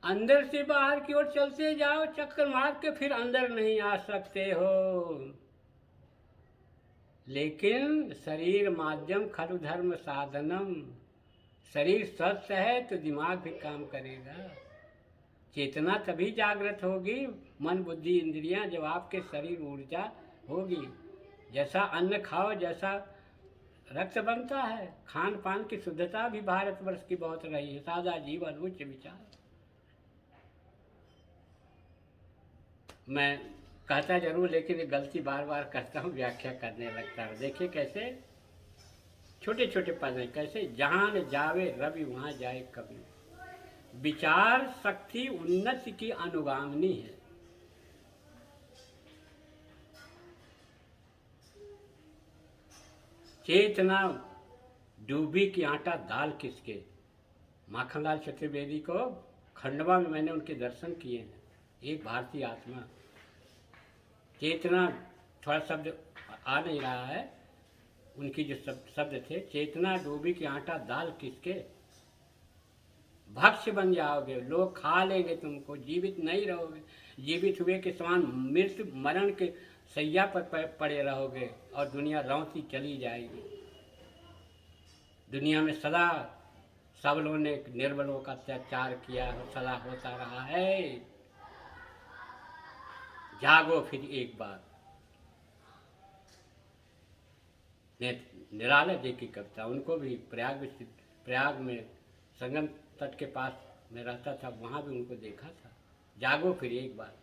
अंदर से बाहर की ओर चलते जाओ, चक्कर मार के फिर अंदर नहीं आ सकते हो। लेकिन शरीर माध्यम खलु धर्म साधनम, शरीर स्वस्थ है तो दिमाग भी काम करेगा। चेतना तभी जागृत होगी, मन बुद्धि इंद्रियां, जब आपके शरीर ऊर्जा होगी। जैसा अन्न खाओ, जैसा रक्त बनता है। खान पान की शुद्धता भी भारतवर्ष की बहुत रही है, सादा जीवन, उच्च विचार। मैं कहता जरूर, लेकिन ये गलती बार बार करता हूँ, व्याख्या करने लगता हूँ। देखिए कैसे छोटे छोटे पद हैं, कैसे जहाँ न जावे रवि वहाँ जाए कवि, विचार शक्ति उन्नति की अनुगामिनी है। चेतना डूबी की आटा दाल किसके, माखनलाल चतुर्वेदी को खंडवा में मैंने उनके दर्शन किए हैं। एक भारतीय आत्मा, चेतना थोड़ा शब्द आ नहीं रहा है, उनकी जो शब्द थे, चेतना डूबी की आटा दाल किसके, भक्ष्य बन जाओगे, लोग खा लेंगे तुमको, जीवित नहीं रहोगे, जीवित हुए के समान मृत्यु मरण के सैया पर पड़े रहोगे और दुनिया रौंती चली जाएगी। दुनिया में सदा सबलों ने निर्बलों का अत्याचार किया, सदा होता रहा है। जागो फिर एक बार। निराला जी की कविता, उनको भी प्रयाग में संगम तट के पास में रहता था, वहाँ भी उनको देखा था। जागो फिर एक बार।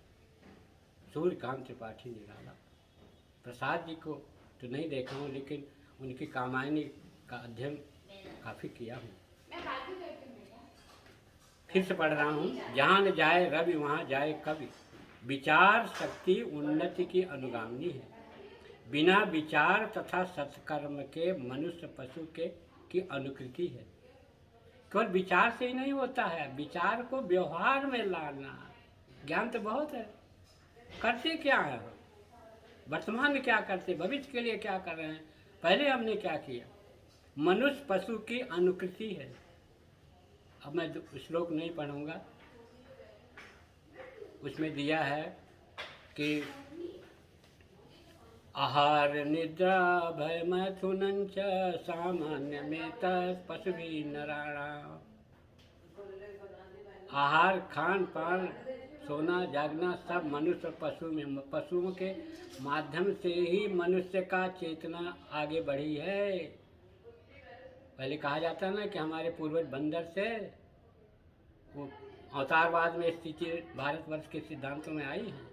सूर्यकांत त्रिपाठी निराला। प्रसाद जी को तो नहीं देखा हूँ, लेकिन उनकी कामायनी का अध्ययन काफ़ी किया हूँ। फिर से पढ़ रहा हूँ, जहाँ न जाए रवि वहाँ जाए कवि, विचार शक्ति उन्नति की अनुगामिनी है। बिना विचार तथा सत्कर्म के मनुष्य पशु के की अनुकृति है। केवल विचार से ही नहीं होता है, विचार को व्यवहार में लाना। ज्ञान तो बहुत है, करते क्या है, वर्तमान में क्या करते, भविष्य के लिए क्या कर रहे हैं, पहले हमने क्या किया। मनुष्य पशु की अनुकृति है। अब मैं श्लोक नहीं पढ़ूंगा, उसमें दिया है कि आहार निद्रा भय मैथुनं च सामान्य में पशुभिः नराणाम्। आहार, खान पान, सोना जागना सब मनुष्य और पशुओं के माध्यम से ही मनुष्य का चेतना आगे बढ़ी है। पहले कहा जाता ना कि हमारे पूर्वज बंदर से, वो अवतारवाद में स्थिति भारतवर्ष के सिद्धांतों में आई है।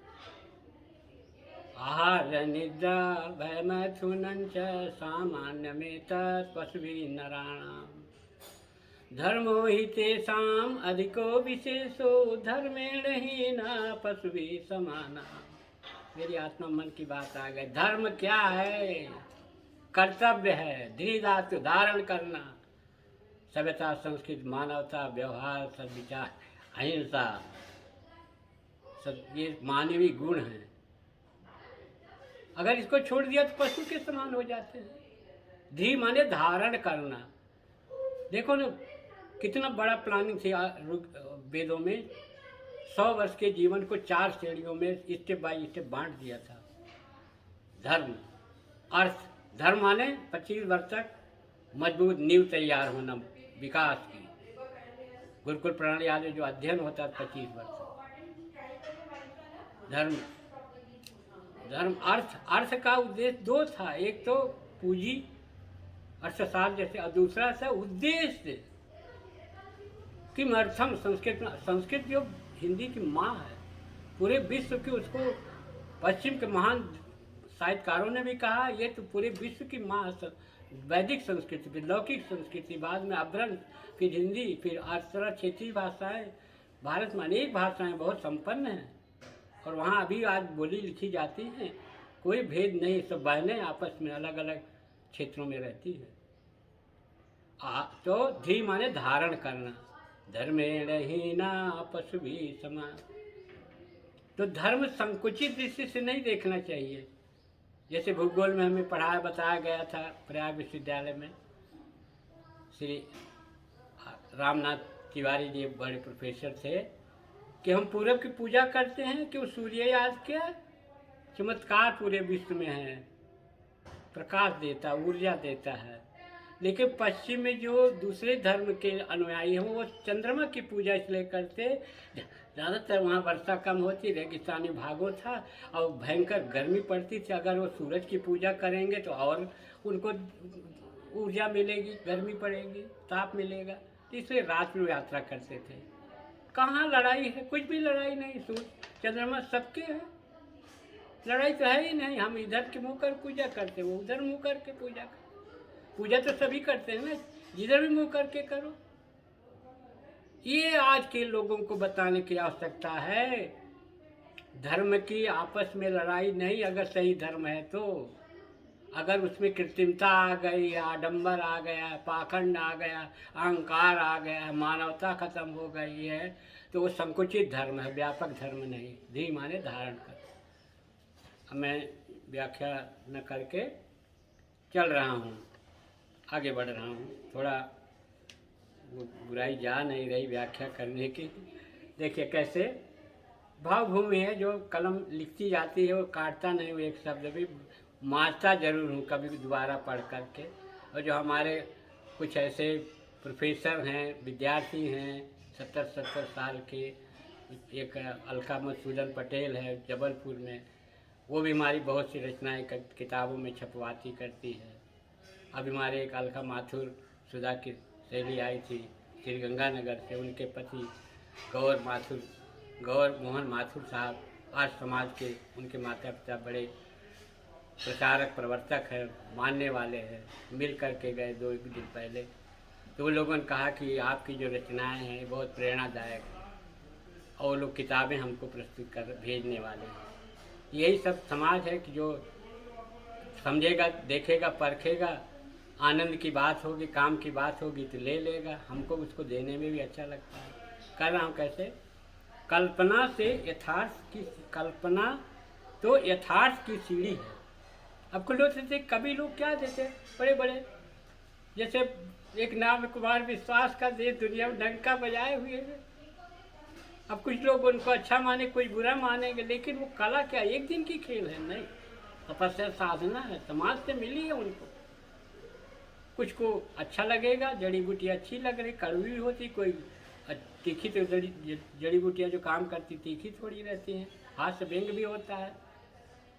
आहार निद्रा भय मैथुनं च सामान्य में पशुभिः नराणाम्। धर्मो हि तेषाम् अधिको विशेषो धर्मेण हीन पशुभिः समाना। मेरी आत्मा मन की बात आ गई। धर्म क्या है? कर्तव्य है, धीधातु धारण करना, सभ्यता, संस्कृति, मानवता, व्यवहार, सद्विचार, अहिंसा, सब ये मानवीय गुण हैं। अगर इसको छोड़ दिया तो पशु के समान हो जाते हैं। धी माने धारण करना। देखो ना कितना बड़ा प्लानिंग थी वेदों में। 100 वर्ष के जीवन को 4 श्रेणियों में स्टेप बाय स्टेप बांट दिया था। धर्म, अर्थ, धर्म माने 25 वर्ष तक मजबूत नींव तैयार होना विकास की। गुरुकुल प्रणाली आदि जो अध्ययन होता है 25 वर्ष। धर्म, अर्थ का उद्देश्य 2 था। एक तो पूंजी अर्थशास्त्र जैसे, और दूसरा था उद्देश्य। किमर्थम, संस्कृत जो हिंदी की माँ है पूरे विश्व की, उसको पश्चिम के महान साहित्यकारों ने भी कहा ये तो पूरे विश्व की माँ है। वैदिक संस्कृति, फिर लौकिक संस्कृति, बाद में अभ्रंश, फिर हिंदी, फिर तरह क्षेत्रीय भाषाएं। भारत में अनेक भाषाएं बहुत संपन्न हैं और वहाँ अभी आज बोली लिखी जाती हैं। कोई भेद नहीं, सब बहनें आपस में अलग अलग क्षेत्रों में रहती है। तो धी माने धारण करना। धर्मेण हीना पशुभिः समान। तो धर्म संकुचित दृष्टि से नहीं देखना चाहिए। जैसे भूगोल में हमें बताया गया था प्रयाग विश्वविद्यालय में, श्री रामनाथ तिवारी जी बड़े प्रोफेसर थे, कि हम पूरब की पूजा करते हैं कि वो सूर्य आज के चमत्कार पूरे विश्व में है, प्रकाश देता, ऊर्जा देता है। लेकिन पश्चिम में जो दूसरे धर्म के अनुयायी हैं वो चंद्रमा की पूजा इसलिए करते, ज़्यादातर वहाँ वर्षा कम होती, रेगिस्तानी भागों था और भयंकर गर्मी पड़ती थी। अगर वो सूरज की पूजा करेंगे तो और उनको ऊर्जा मिलेगी, गर्मी पड़ेगी, ताप मिलेगा, इसलिए रात में यात्रा करते थे। कहाँ लड़ाई है? कुछ भी लड़ाई नहीं। सूर्य चंद्रमा सबके हैं, लड़ाई तो है ही नहीं। हम इधर के मुँह कर पूजा करते, वो उधर मुँह करके पूजा करते। पूजा तो सभी करते हैं ना, जिधर भी मुँह करके करो। ये आज के लोगों को बताने की आवश्यकता है। धर्म की आपस में लड़ाई नहीं, अगर सही धर्म है तो। अगर उसमें कृत्रिमता आ गई, आडंबर आ गया, पाखंड आ गया, अहंकार आ गया, मानवता खत्म हो गई है, तो वो संकुचित धर्म है, व्यापक धर्म नहीं। धी माने धारण कर। मैं व्याख्या न करके चल रहा हूँ, आगे बढ़ रहा हूँ। थोड़ा बुराई जा नहीं रही व्याख्या करने की। देखिए कैसे भावभूमि है, जो कलम लिखती जाती है वो काटता नहीं हूँ, एक शब्द भी मारता जरूर हूँ कभी दोबारा पढ़ करके। और जो हमारे कुछ ऐसे प्रोफेसर हैं, विद्यार्थी हैं 70-70 साल के, एक अलका मधुसूदन पटेल है जबलपुर में, वो भी हमारी बहुत सी रचनाएं किताबों में छपवाती करती है। अब हमारे एक अलका माथुर सुधा की शैली आई थी श्री गंगानगर से, उनके पति गौर मोहन माथुर साहब आज समाज के, उनके माता पिता बड़े प्रचारक प्रवर्तक हैं, मानने वाले हैं। मिल कर के गए 2 दिन पहले, तो उन लोगों ने कहा कि आपकी जो रचनाएं हैं बहुत प्रेरणादायक और लोग किताबें हमको प्रस्तुत कर भेजने वाले हैं। यही सब समाज है कि जो समझेगा, देखेगा, परखेगा, आनंद की बात होगी, काम की बात होगी तो ले लेगा, हमको उसको देने में भी अच्छा लगता है। कर रहा हूँ कैसे? कल्पना से यथार्थ की कल्पना तो यथार्थ की सीढ़ी है। अब कुछ लोग थे, कभी लोग क्या देते बड़े बड़े, जैसे एक नाम कुमार विश्वास का देश दुनिया में डंका बजाए हुए हैं। अब कुछ लोग उनको अच्छा माने, कोई बुरा मानेंगे, लेकिन वो कला क्या एक दिन की खेल है? नहीं, तपस्या साधना है, समाज से मिली है उनको। कुछ को अच्छा लगेगा, जड़ी बूटियाँ अच्छी लग रही, कड़वी होती, कोई तीखी, तो जड़ी बूटियाँ जो काम करती तीखी थोड़ी रहती हैं, हाथ से व्यंग भी होता है।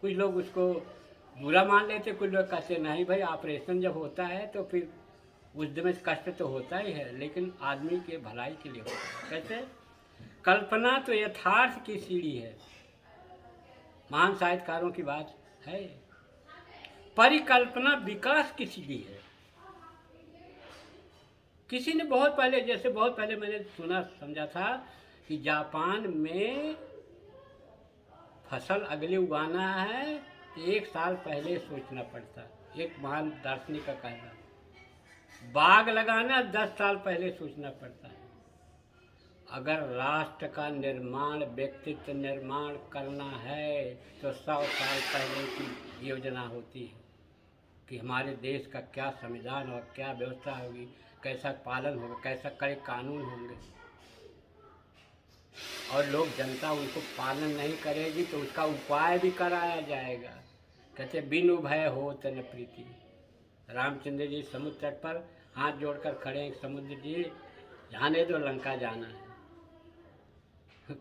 कुछ लोग उसको बुरा मान लेते, कुछ लोग कहते नहीं भाई, ऑपरेशन जब होता है तो फिर उस दिन कष्ट तो होता ही है, लेकिन आदमी के भलाई के लिए होता है। कैसे? कल्पना तो यथार्थ की सीढ़ी है, महान साहित्यकारों की बात है। परिकल्पना विकास की सीढ़ी है। किसी ने बहुत पहले, जैसे बहुत पहले मैंने सुना समझा था कि जापान में फसल अगले उगाना है तो 1 साल पहले सोचना पड़ता। एक महान दार्शनिक का कहना, बाग लगाना 10 साल पहले सोचना पड़ता है। अगर राष्ट्र का निर्माण, व्यक्तित्व निर्माण करना है तो 100 साल पहले की योजना होती है कि हमारे देश का क्या संविधान और क्या व्यवस्था होगी, कैसा पालन होगा, कैसा कड़े कानून होंगे। और लोग, जनता उनको पालन नहीं करेगी तो उसका उपाय भी कराया जाएगा। कहते बिनु भय हो तन प्रीति। रामचंद्र जी समुद्र तट पर हाथ जोड़कर खड़े हैं, समुद्र जी जाने दो, लंका जाना है।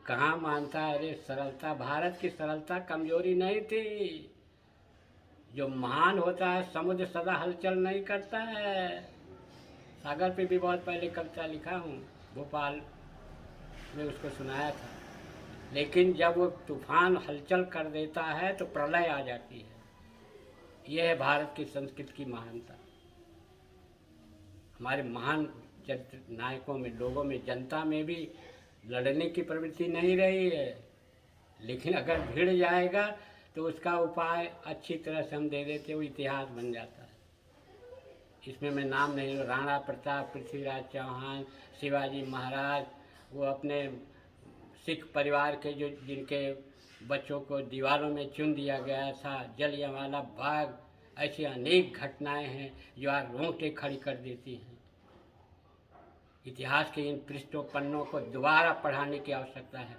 कहाँ मानता है? अरे सरलता, भारत की सरलता कमजोरी नहीं थी। जो महान होता है, समुद्र सदा हलचल नहीं करता है। सागर पे भी बहुत पहले कविता लिखा हूँ, भोपाल में उसको सुनाया था। लेकिन जब वो तूफान हलचल कर देता है तो प्रलय आ जाती है। यह है भारत की संस्कृति की महानता। हमारे महान चरित्र नायकों में, लोगों में, जनता में भी लड़ने की प्रवृत्ति नहीं रही है। लेकिन अगर भिड़ जाएगा तो उसका उपाय अच्छी तरह से हम दे देते, वो इतिहास बन जाता है। इसमें मैं नाम नहीं लूँ, राणा प्रताप, पृथ्वीराज चौहान, शिवाजी महाराज, वो अपने सिख परिवार के जो जिनके बच्चों को दीवारों में चुन दिया गया था, जलियांवाला बाग, ऐसी अनेक घटनाएं हैं जो आज रोंगटे खड़ी कर देती हैं। इतिहास के इन पृष्ठों पन्नों को दोबारा पढ़ाने की आवश्यकता है।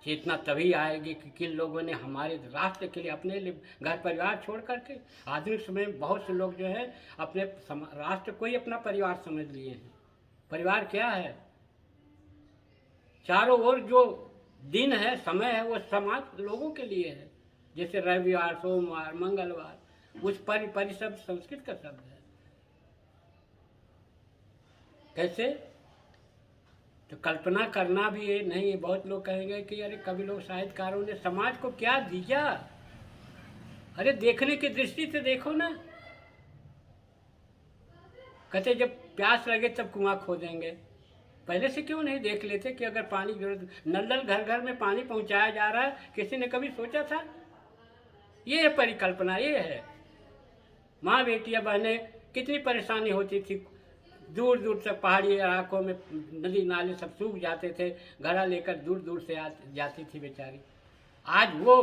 चेतना तभी आएगी कि किन लोगों ने हमारे राष्ट्र के लिए, अपने लिए घर परिवार छोड़ करके, आधुनिक समय में बहुत से लोग जो है अपने राष्ट्र को ही अपना परिवार समझ लिए हैं। परिवार क्या है? चारों ओर जो दिन है, समय है, वो समाज लोगों के लिए है। जैसे रविवार, सोमवार, मंगलवार, उस परि शब्द संस्कृत का शब्द है। कैसे? तो कल्पना करना भी ये नहीं है। बहुत लोग कहेंगे कि अरे कभी लोग साहित्यकारों ने समाज को क्या दिया। अरे देखने की दृष्टि से देखो ना। कहते जब प्यास लगे तब कुआं खोदेंगे, पहले से क्यों नहीं देख लेते कि अगर पानी की जरूरत, नल नल घर घर में पानी पहुंचाया जा रहा है, किसी ने कभी सोचा था? ये है परिकल्पना, ये है। माँ बेटियां बहनें कितनी परेशानी होती थी, दूर दूर तक पहाड़ी इलाकों में नदी नाले सब सूख जाते थे, घड़ा लेकर दूर दूर से जाती थी बेचारी। आज वो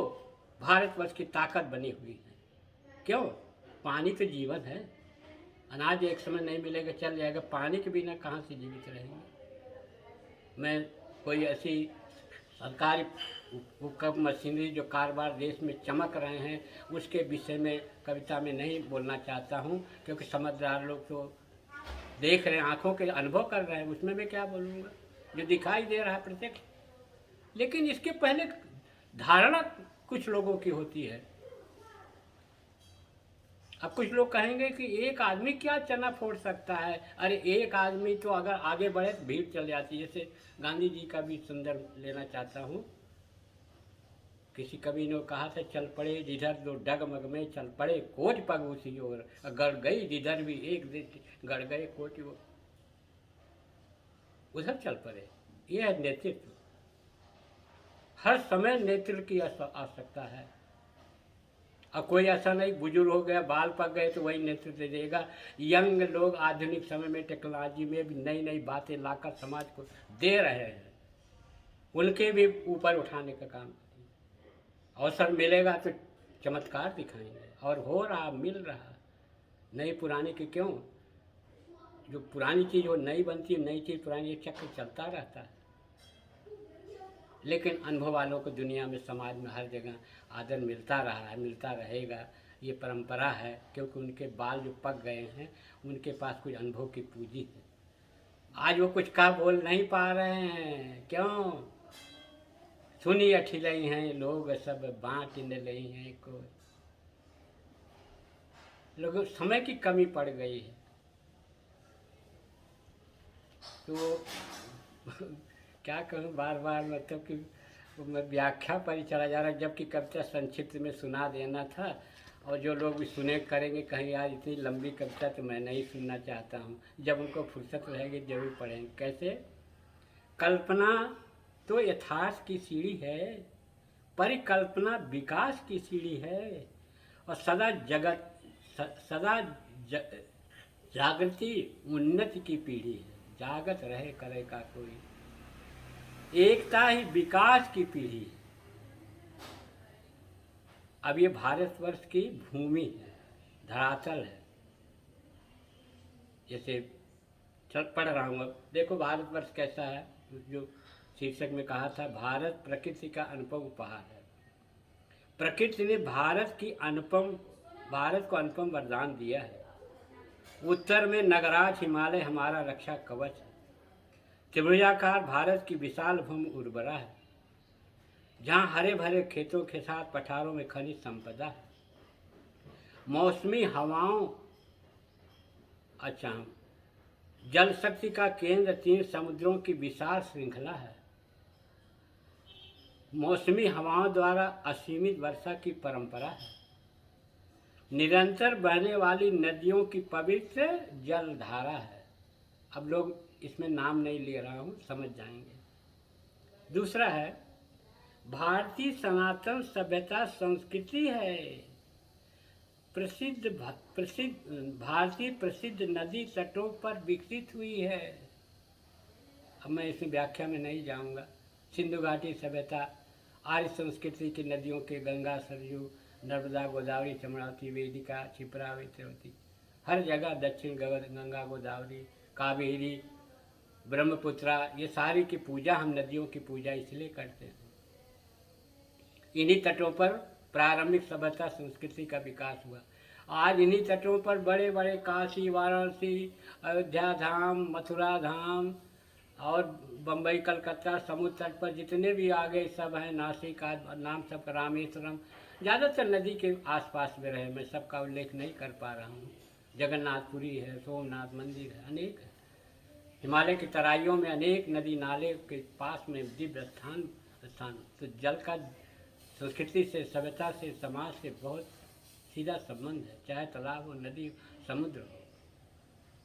भारतवर्ष की ताकत बनी हुई है। क्यों? पानी तो जीवन है। अनाज एक समय नहीं मिलेगा, चल जाएगा, पानी के बिना कहाँ से जीवित रहेंगे। मैं कोई ऐसी सरकारी उपकरण मशीनरी जो कारोबार देश में चमक रहे हैं उसके विषय में कविता में नहीं बोलना चाहता हूँ, क्योंकि समझदार लोग तो देख रहे हैं, आंखों के अनुभव कर रहे हैं, उसमें मैं क्या बोलूँगा जो दिखाई दे रहा है प्रत्यक्ष। लेकिन इसके पहले धारणा कुछ लोगों की होती है। अब कुछ लोग कहेंगे कि एक आदमी क्या चना फोड़ सकता है। अरे एक आदमी तो अगर आगे बढ़े तो भीड़ चल जाती है। जैसे गांधी जी का भी संदर्भ लेना चाहता हूँ। किसी कवि ने कहा था, चल पड़े जिधर दो डगमग में चल पड़े कोट पग उसी ओर, गड़ गई जिधर भी एक गड़ गए कोट ओर, उधर चल पड़े। ये है नेतृत्व। हर समय नेतृत्व की आवश्यकता है। और कोई ऐसा नहीं बुजुर्ग हो गया, बाल पक गए तो वही नेतृत्व दे देगा। यंग लोग आधुनिक समय में टेक्नोलॉजी में भी नई नई बातें लाकर समाज को दे रहे हैं, उनके भी ऊपर उठाने का काम करेंगे। अवसर मिलेगा तो चमत्कार दिखाएंगे, और हो रहा, मिल रहा। नई पुरानी की क्यों, जो पुरानी चीज़ वो नई बनती है, नई चीज़ पुरानी, ये चक्र चलता रहता है। लेकिन अनुभव वालों को दुनिया में, समाज में हर जगह आदर मिलता रहा है, मिलता रहेगा। ये परंपरा है, क्योंकि उनके बाल जो पक गए हैं, उनके पास कुछ अनुभव की पूंजी है। आज वो कुछ का बोल नहीं पा रहे हैं, क्यों? सुनी अठिलई हैं लोग सब, बाँट न लई हैं को। लोगों समय की कमी पड़ गई है, तो क्या कहूँ, बार बार मतलब कि मैं व्याख्या पर ही चला जा रहा, जबकि कविता संक्षिप्त में सुना देना था। और जो लोग भी सुने करेंगे कहीं यार इतनी लंबी कविता तो मैं नहीं सुनना चाहता हूँ। जब उनको फुर्सत रहेगी जरूर पढ़ेंगे। कैसे? कल्पना तो यथार्थ की सीढ़ी है, परिकल्पना विकास की सीढ़ी है, और सदा जागृति उन्नति की पीढ़ी है। जागत रहे करे का कोई, एकता ही विकास की पीढ़ी है। अब ये भारतवर्ष की भूमि है, धरातल है। जैसे चल पढ़ रहा हूँ, अब देखो भारतवर्ष कैसा है। जो शीर्षक में कहा था, भारत प्रकृति का अनुपम उपहार है। प्रकृति ने भारत को अनुपम वरदान दिया है। उत्तर में नगराज हिमालय हमारा रक्षा कवच है। त्रिभुजाकार भारत की विशाल भूमि उर्वरा है, जहाँ हरे भरे खेतों के साथ पठारों में खनिज संपदा है। मौसमी हवाओं, अच्छा, जल शक्ति का केंद्र 3 समुद्रों की विशाल श्रृंखला है। मौसमी हवाओं द्वारा असीमित वर्षा की परंपरा है। निरंतर बहने वाली नदियों की पवित्र जलधारा है। अब लोग इसमें नाम नहीं ले रहा हूँ, समझ जाएंगे। दूसरा है, भारतीय सनातन सभ्यता संस्कृति है। भारतीय प्रसिद्ध नदी तटों पर विकसित हुई है। अब मैं इसमें व्याख्या में नहीं जाऊंगा। सिंधु घाटी सभ्यता, आर्य संस्कृति की नदियों के गंगा, सरयू, नर्मदा, गोदावरी, चमरावती, वेदिका, क्षिप्रा, वेत्रवती, हर जगह दक्षिण गंगा, गोदावरी, कावेरी, ब्रह्मपुत्रा, ये सारी की पूजा, हम नदियों की पूजा इसलिए करते हैं। इन्हीं तटों पर प्रारंभिक सभ्यता संस्कृति का विकास हुआ। आज इन्हीं तटों पर बड़े बड़े काशी, वाराणसी, अयोध्या धाम, मथुरा धाम और बम्बई, कलकत्ता, समुद्र तट पर जितने भी आगे सब हैं, नासिक नाम सबका, रामेश्वरम, ज़्यादातर नदी के आसपास में रहे। मैं सबका उल्लेख नहीं कर पा रहा हूँ। जगन्नाथपुरी है, सोमनाथ मंदिर है, अनेक है। हिमालय की तराइयों में अनेक नदी नाले के पास में दिव्य स्थान। तो जल का संस्कृति से, सभ्यता से, समाज से बहुत सीधा संबंध है, चाहे तालाब हो, नदी, समुद्र हो।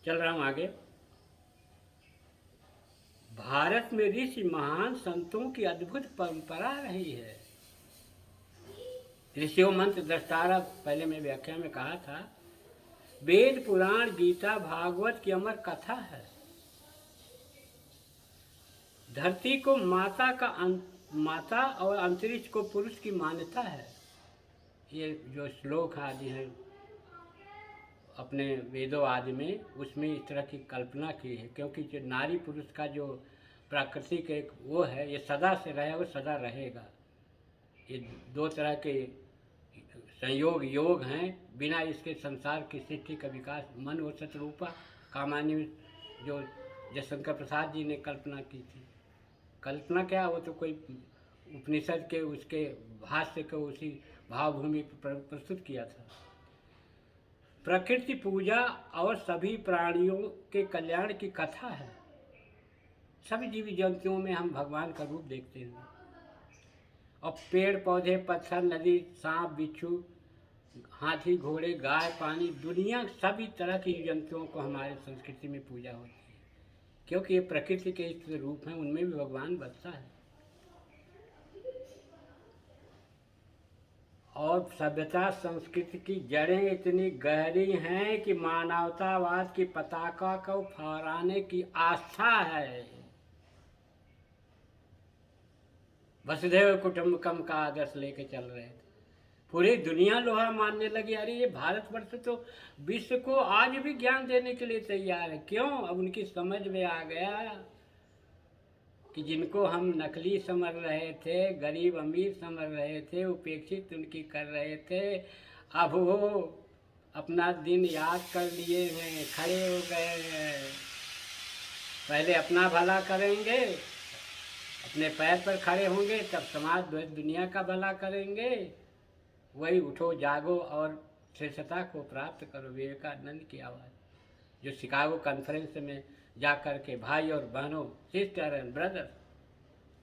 चल रहा हूँ आगे। भारत में ऋषि महान संतों की अद्भुत परंपरा रही है। ऋषियों मंत्र दृष्टारा, पहले मैं व्याख्या में कहा था, वेद, पुराण, गीता, भागवत की अमर कथा है। धरती को माता और अंतरिक्ष को पुरुष की मान्यता है। ये जो श्लोक आदि हैं अपने वेदों आदि में, उसमें इस तरह की कल्पना की है, क्योंकि जो नारी पुरुष का जो प्राकृतिक एक वो है, ये सदा से रहा, वो सदा रहेगा। ये 2 तरह के संयोग योग हैं, बिना इसके संसार की सृष्टि का विकास। मन और शतरूपा कामानी, जो जयशंकर प्रसाद जी ने कल्पना की थी। कल्पना क्या, वो तो कोई उपनिषद के उसके भाष्य को उसी भावभूमि पर प्रस्तुत किया था। प्रकृति पूजा और सभी प्राणियों के कल्याण की कथा है। सभी जीव जंतुओं में हम भगवान का रूप देखते हैं। और पेड़ पौधे, पत्थर, नदी, सांप, बिच्छू, हाथी, घोड़े, गाय, पानी, दुनिया, सभी तरह के जंतुओं को हमारे संस्कृति में पूजा होती है, क्योंकि ये प्रकृति के इस रूप हैं, उनमें भी भगवान बसता है। और सभ्यता संस्कृति की जड़ें इतनी गहरी हैं कि मानवतावाद की पताका को फहराने की आस्था है। वसुधैव कुटुंबकम का आदर्श लेके चल रहे थे, पूरी दुनिया लोहा मानने लगी। अरे ये भारतवर्ष तो विश्व को आज भी ज्ञान देने के लिए तैयार है। क्यों? अब उनकी समझ में आ गया कि जिनको हम नकली समझ रहे थे, गरीब अमीर समझ रहे थे, उपेक्षित उनकी कर रहे थे, अब वो अपना दिन याद कर लिए हैं, खड़े हो गए हैं। पहले अपना भला करेंगे, अपने पैर पर खड़े होंगे, तब समाज दुनिया का भला करेंगे। वही उठो जागो और श्रेष्ठता को प्राप्त करो, विवेकानंद की आवाज़ जो शिकागो कॉन्फ्रेंस में जा कर के भाई और बहनों, सिस्टर एंड ब्रदर,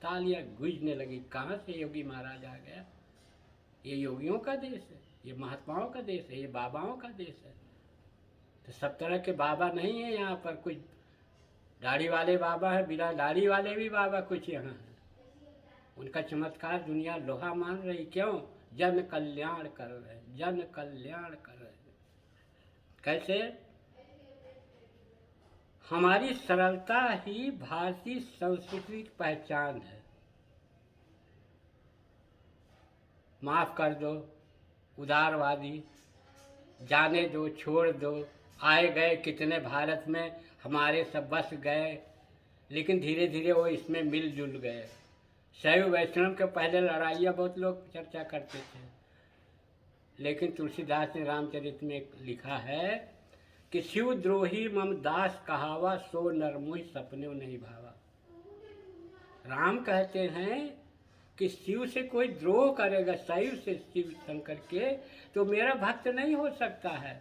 तालियां गूंजने लगी। कहाँ से योगी महाराज आ गया? ये योगियों का देश है, ये महात्माओं का देश है, ये बाबाओं का देश है। तो सब तरह के बाबा नहीं है यहाँ पर, कुछ दाढ़ी वाले बाबा है, बिना दाढ़ी वाले भी बाबा कुछ यहाँ है। उनका चमत्कार दुनिया लोहा मान रही। क्यों? जन कल्याण कर रहे, जन कल्याण कर रहे। कैसे? हमारी सरलता ही भारतीय संस्कृति की पहचान है। माफ कर दो, उदारवादी, जाने दो, छोड़ दो, आए गए कितने भारत में, हमारे सब बस गए, लेकिन धीरे धीरे वो इसमें मिलजुल गए। शैव वैष्णव के पहले लड़ाइयाँ बहुत लोग चर्चा करते थे, लेकिन तुलसीदास ने रामचरित में लिखा है कि शिवद्रोही मम दास कहावा, सो नरमुहि सपने नहीं भावा। राम कहते हैं कि शिव से कोई द्रोह करेगा, शैव से, शिव शंकर के, तो मेरा भक्त नहीं हो सकता है।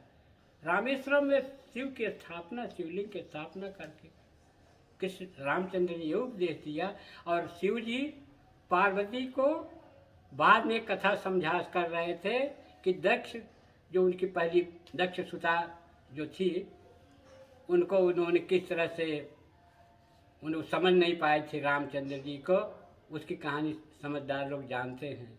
रामेश्वरम में शिव की स्थापना, शिवलिंग की स्थापना करके किस रामचंद्र ने योग उपदेश दिया। और शिव जी पार्वती को बाद में कथा समझा कर रहे थे कि दक्ष, जो उनकी पहली दक्ष सुता जो थी, उनको उन्होंने किस तरह से उन्हें समझ नहीं पाए थे रामचंद्र जी को, उसकी कहानी समझदार लोग जानते हैं।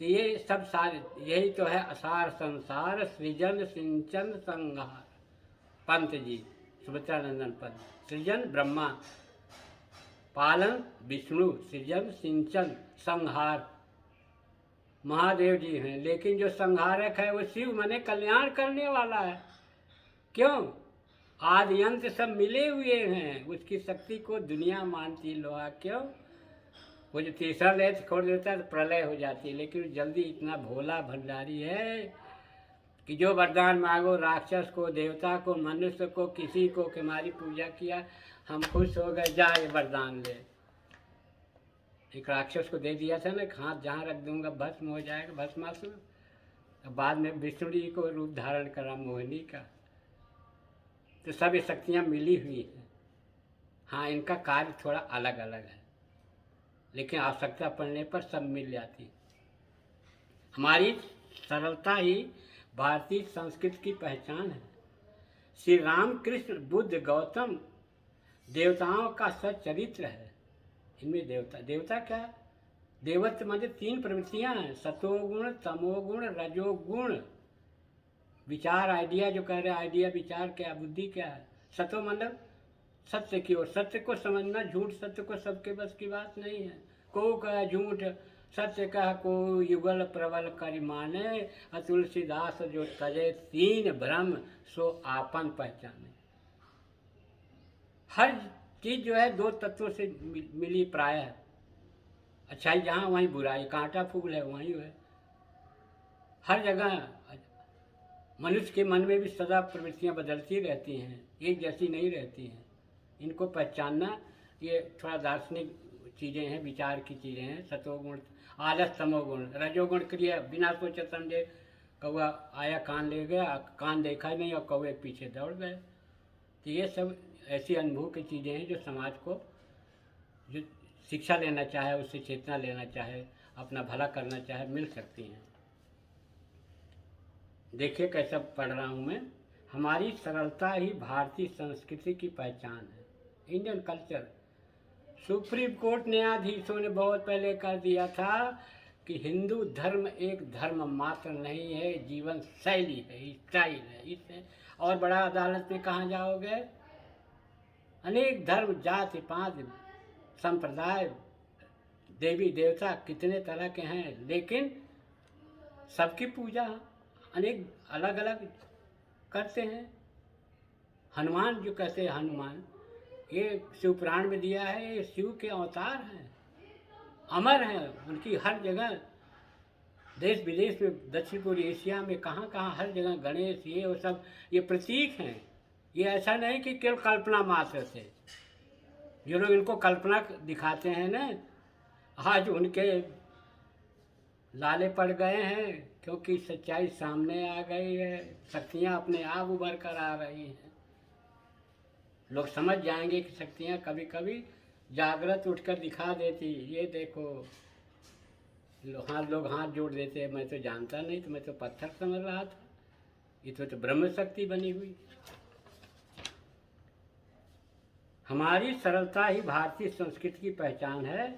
तो ये सब सारे, यही तो है असार संसार, सृजन सिंचन संहार। पंत जी, सुमित्रानंदन पंत। सृजन ब्रह्मा, पालन विष्णु, सृजन सिंचन संहार महादेव जी हैं। लेकिन जो संहारक है वो शिव, माने कल्याण करने वाला है। क्यों? आदि अंत सब मिले हुए हैं, उसकी शक्ति को दुनिया मानती लोहा। क्यों? वो जो तीसरा लेथ छोड़ देता है तो प्रलय हो जाती है, लेकिन जल्दी इतना भोला भंडारी है कि जो वरदान मांगो, राक्षस को, देवता को, मनुष्य को, किसी को कि हमारी पूजा किया, हम खुश हो गए, जा ये वरदान ले। एक राक्षस को दे दिया था ना, हाथ जहाँ रख दूंगा भस्म हो जाएगा, भस्मासुर। अब बाद में विष्णु जी को रूप धारण करा मोहिनी का। तो सब ये शक्तियाँ मिली हुई हैं। हाँ, इनका कार्य थोड़ा अलग अलग है, लेकिन आवश्यकता पड़ने पर सब मिल जाती। हमारी सरलता ही भारतीय संस्कृति की पहचान है। श्री राम कृष्ण बुद्ध गौतम देवताओं का सच्चरित्र है। इनमें देवता क्या है? देवत्व मतलब 3 प्रवृत्तियां हैं, सतोगुण, तमोगुण, रजोगुण। विचार, आइडिया जो कह रहे हैं, आइडिया विचार क्या, बुद्धि क्या है? सतो मतलब सत्य की ओर, सत्य को समझना, झूठ सत्य को सबके बस की बात नहीं है। को कह झूठ, सत्य कह को युगल प्रबल करि माने, तुलसीदास जो तजे 3 ब्रह्म, सो आपन पहचाने। हर चीज जो है 2 तत्वों से मिली प्राय है। अच्छाई जहाँ वहीं बुराई, कांटा फूल है वहीं है। हर जगह मनुष्य के मन में भी सदा प्रवृत्तियाँ बदलती रहती हैं, एक जैसी नहीं रहती हैं। इनको पहचानना, ये थोड़ा दार्शनिक चीज़ें हैं, विचार की चीज़ें हैं। सतोगुण, आलस, तमोगुण, रजोगुण क्रिया, बिना सोचे समझे कौआ आया कान ले गया, कान देखा नहीं और कौए पीछे दौड़ गए। तो ये सब ऐसी अनुभव की चीज़ें हैं जो समाज को जो शिक्षा लेना चाहे, उससे चेतना लेना चाहे, अपना भला करना चाहे, मिल सकती हैं। देखिए कैसा पढ़ रहा हूँ मैं। हमारी सरलता ही भारतीय संस्कृति की पहचान है। Indian culture. सुप्रीम कोर्ट न्यायाधीशों ने बहुत पहले कर दिया था कि हिंदू धर्म एक धर्म मात्र नहीं है, जीवन शैली है, स्टाइल है। इससे और बड़ा अदालत में कहाँ जाओगे? अनेक धर्म, जाति पात, संप्रदाय, देवी देवता कितने तरह के हैं, लेकिन सबकी पूजा अनेक अलग अलग करते हैं। हनुमान जो कहते हैं, हनुमान ये शिव पुराण में दिया है, ये शिव के अवतार हैं, अमर हैं। उनकी हर जगह देश विदेश में, दक्षिण पूर्व एशिया में, कहाँ कहाँ हर जगह गणेश ये वो सब ये प्रतीक हैं। ये ऐसा नहीं कि केवल कल्पना मात्र से। जो लोग इनको कल्पना दिखाते हैं ना, आज उनके लाले पड़ गए हैं, क्योंकि सच्चाई सामने आ गई है, शक्तियाँ अपने आप उभर कर आ रही हैं। लोग समझ जाएंगे कि शक्तियाँ कभी कभी जागृत उठकर दिखा देती। ये देखो, लोग हाथ जोड़ देते हैं, मैं तो जानता नहीं, तो मैं तो पत्थर समझ रहा था, ये तो ब्रह्म शक्ति बनी हुई। हमारी सरलता ही भारतीय संस्कृति की पहचान है।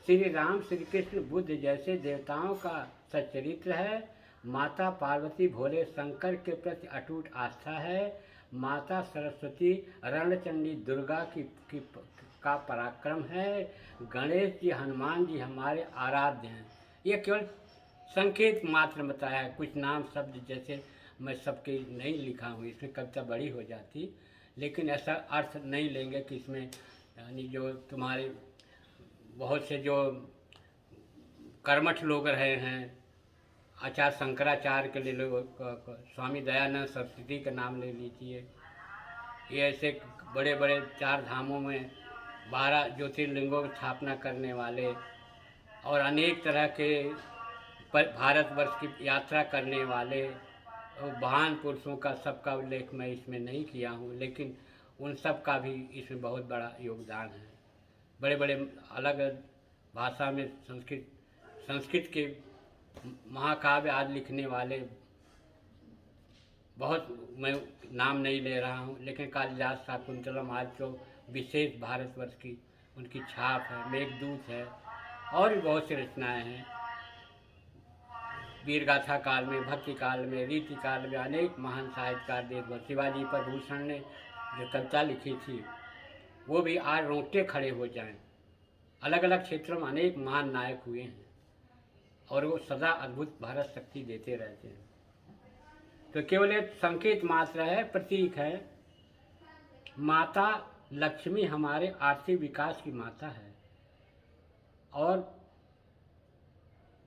श्री राम, श्री कृष्ण, बुद्ध जैसे देवताओं का सच्चरित्र है। माता पार्वती, भोले शंकर के प्रति अटूट आस्था है। माता सरस्वती, रणचंडी दुर्गा का पराक्रम है। गणेश जी, हनुमान जी हमारे आराध्य हैं। ये केवल संकेत मात्र बताया है, कुछ नाम शब्द जैसे मैं सबके नहीं लिखा हूँ, इसमें कविता बड़ी हो जाती, लेकिन ऐसा अर्थ नहीं लेंगे कि इसमें यानी जो तुम्हारे बहुत से जो कर्मठ लोग रहे हैं, आचार्य शंकराचार्य के ले लो, स्वामी दयानंद सरस्वती का नाम ले लीजिए, ये ऐसे बड़े बड़े 4 धामों में 12 ज्योतिर्लिंगों की स्थापना करने वाले और अनेक तरह के भारतवर्ष की यात्रा करने वाले महान पुरुषों का सबका उल्लेख मैं इसमें नहीं किया हूँ, लेकिन उन सब का भी इसमें बहुत बड़ा योगदान है। बड़े बड़े अलग भाषा में संस्कृत के महाकाव्य आदि लिखने वाले बहुत, मैं नाम नहीं ले रहा हूँ, लेकिन कालिदास, शाकुंतलम आज तो विशेष भारतवर्ष की उनकी छाप है। मेघदूत है और भी बहुत सी रचनाएँ हैं। वीरगाथा काल में, भक्ति काल में, रीति काल में अनेक महान साहित्यकार देशभर, शिवाजी पर भूषण ने जो कविता लिखी थी वो भी आज रोंगटे खड़े हो जाएं। अलग अलग क्षेत्रों में अनेक महान नायक हुए हैं और वो सदा अद्भुत भारत शक्ति देते रहते हैं। तो केवल एक संकेत मात्र है, प्रतीक है। माता लक्ष्मी हमारे आर्थिक विकास की माता है और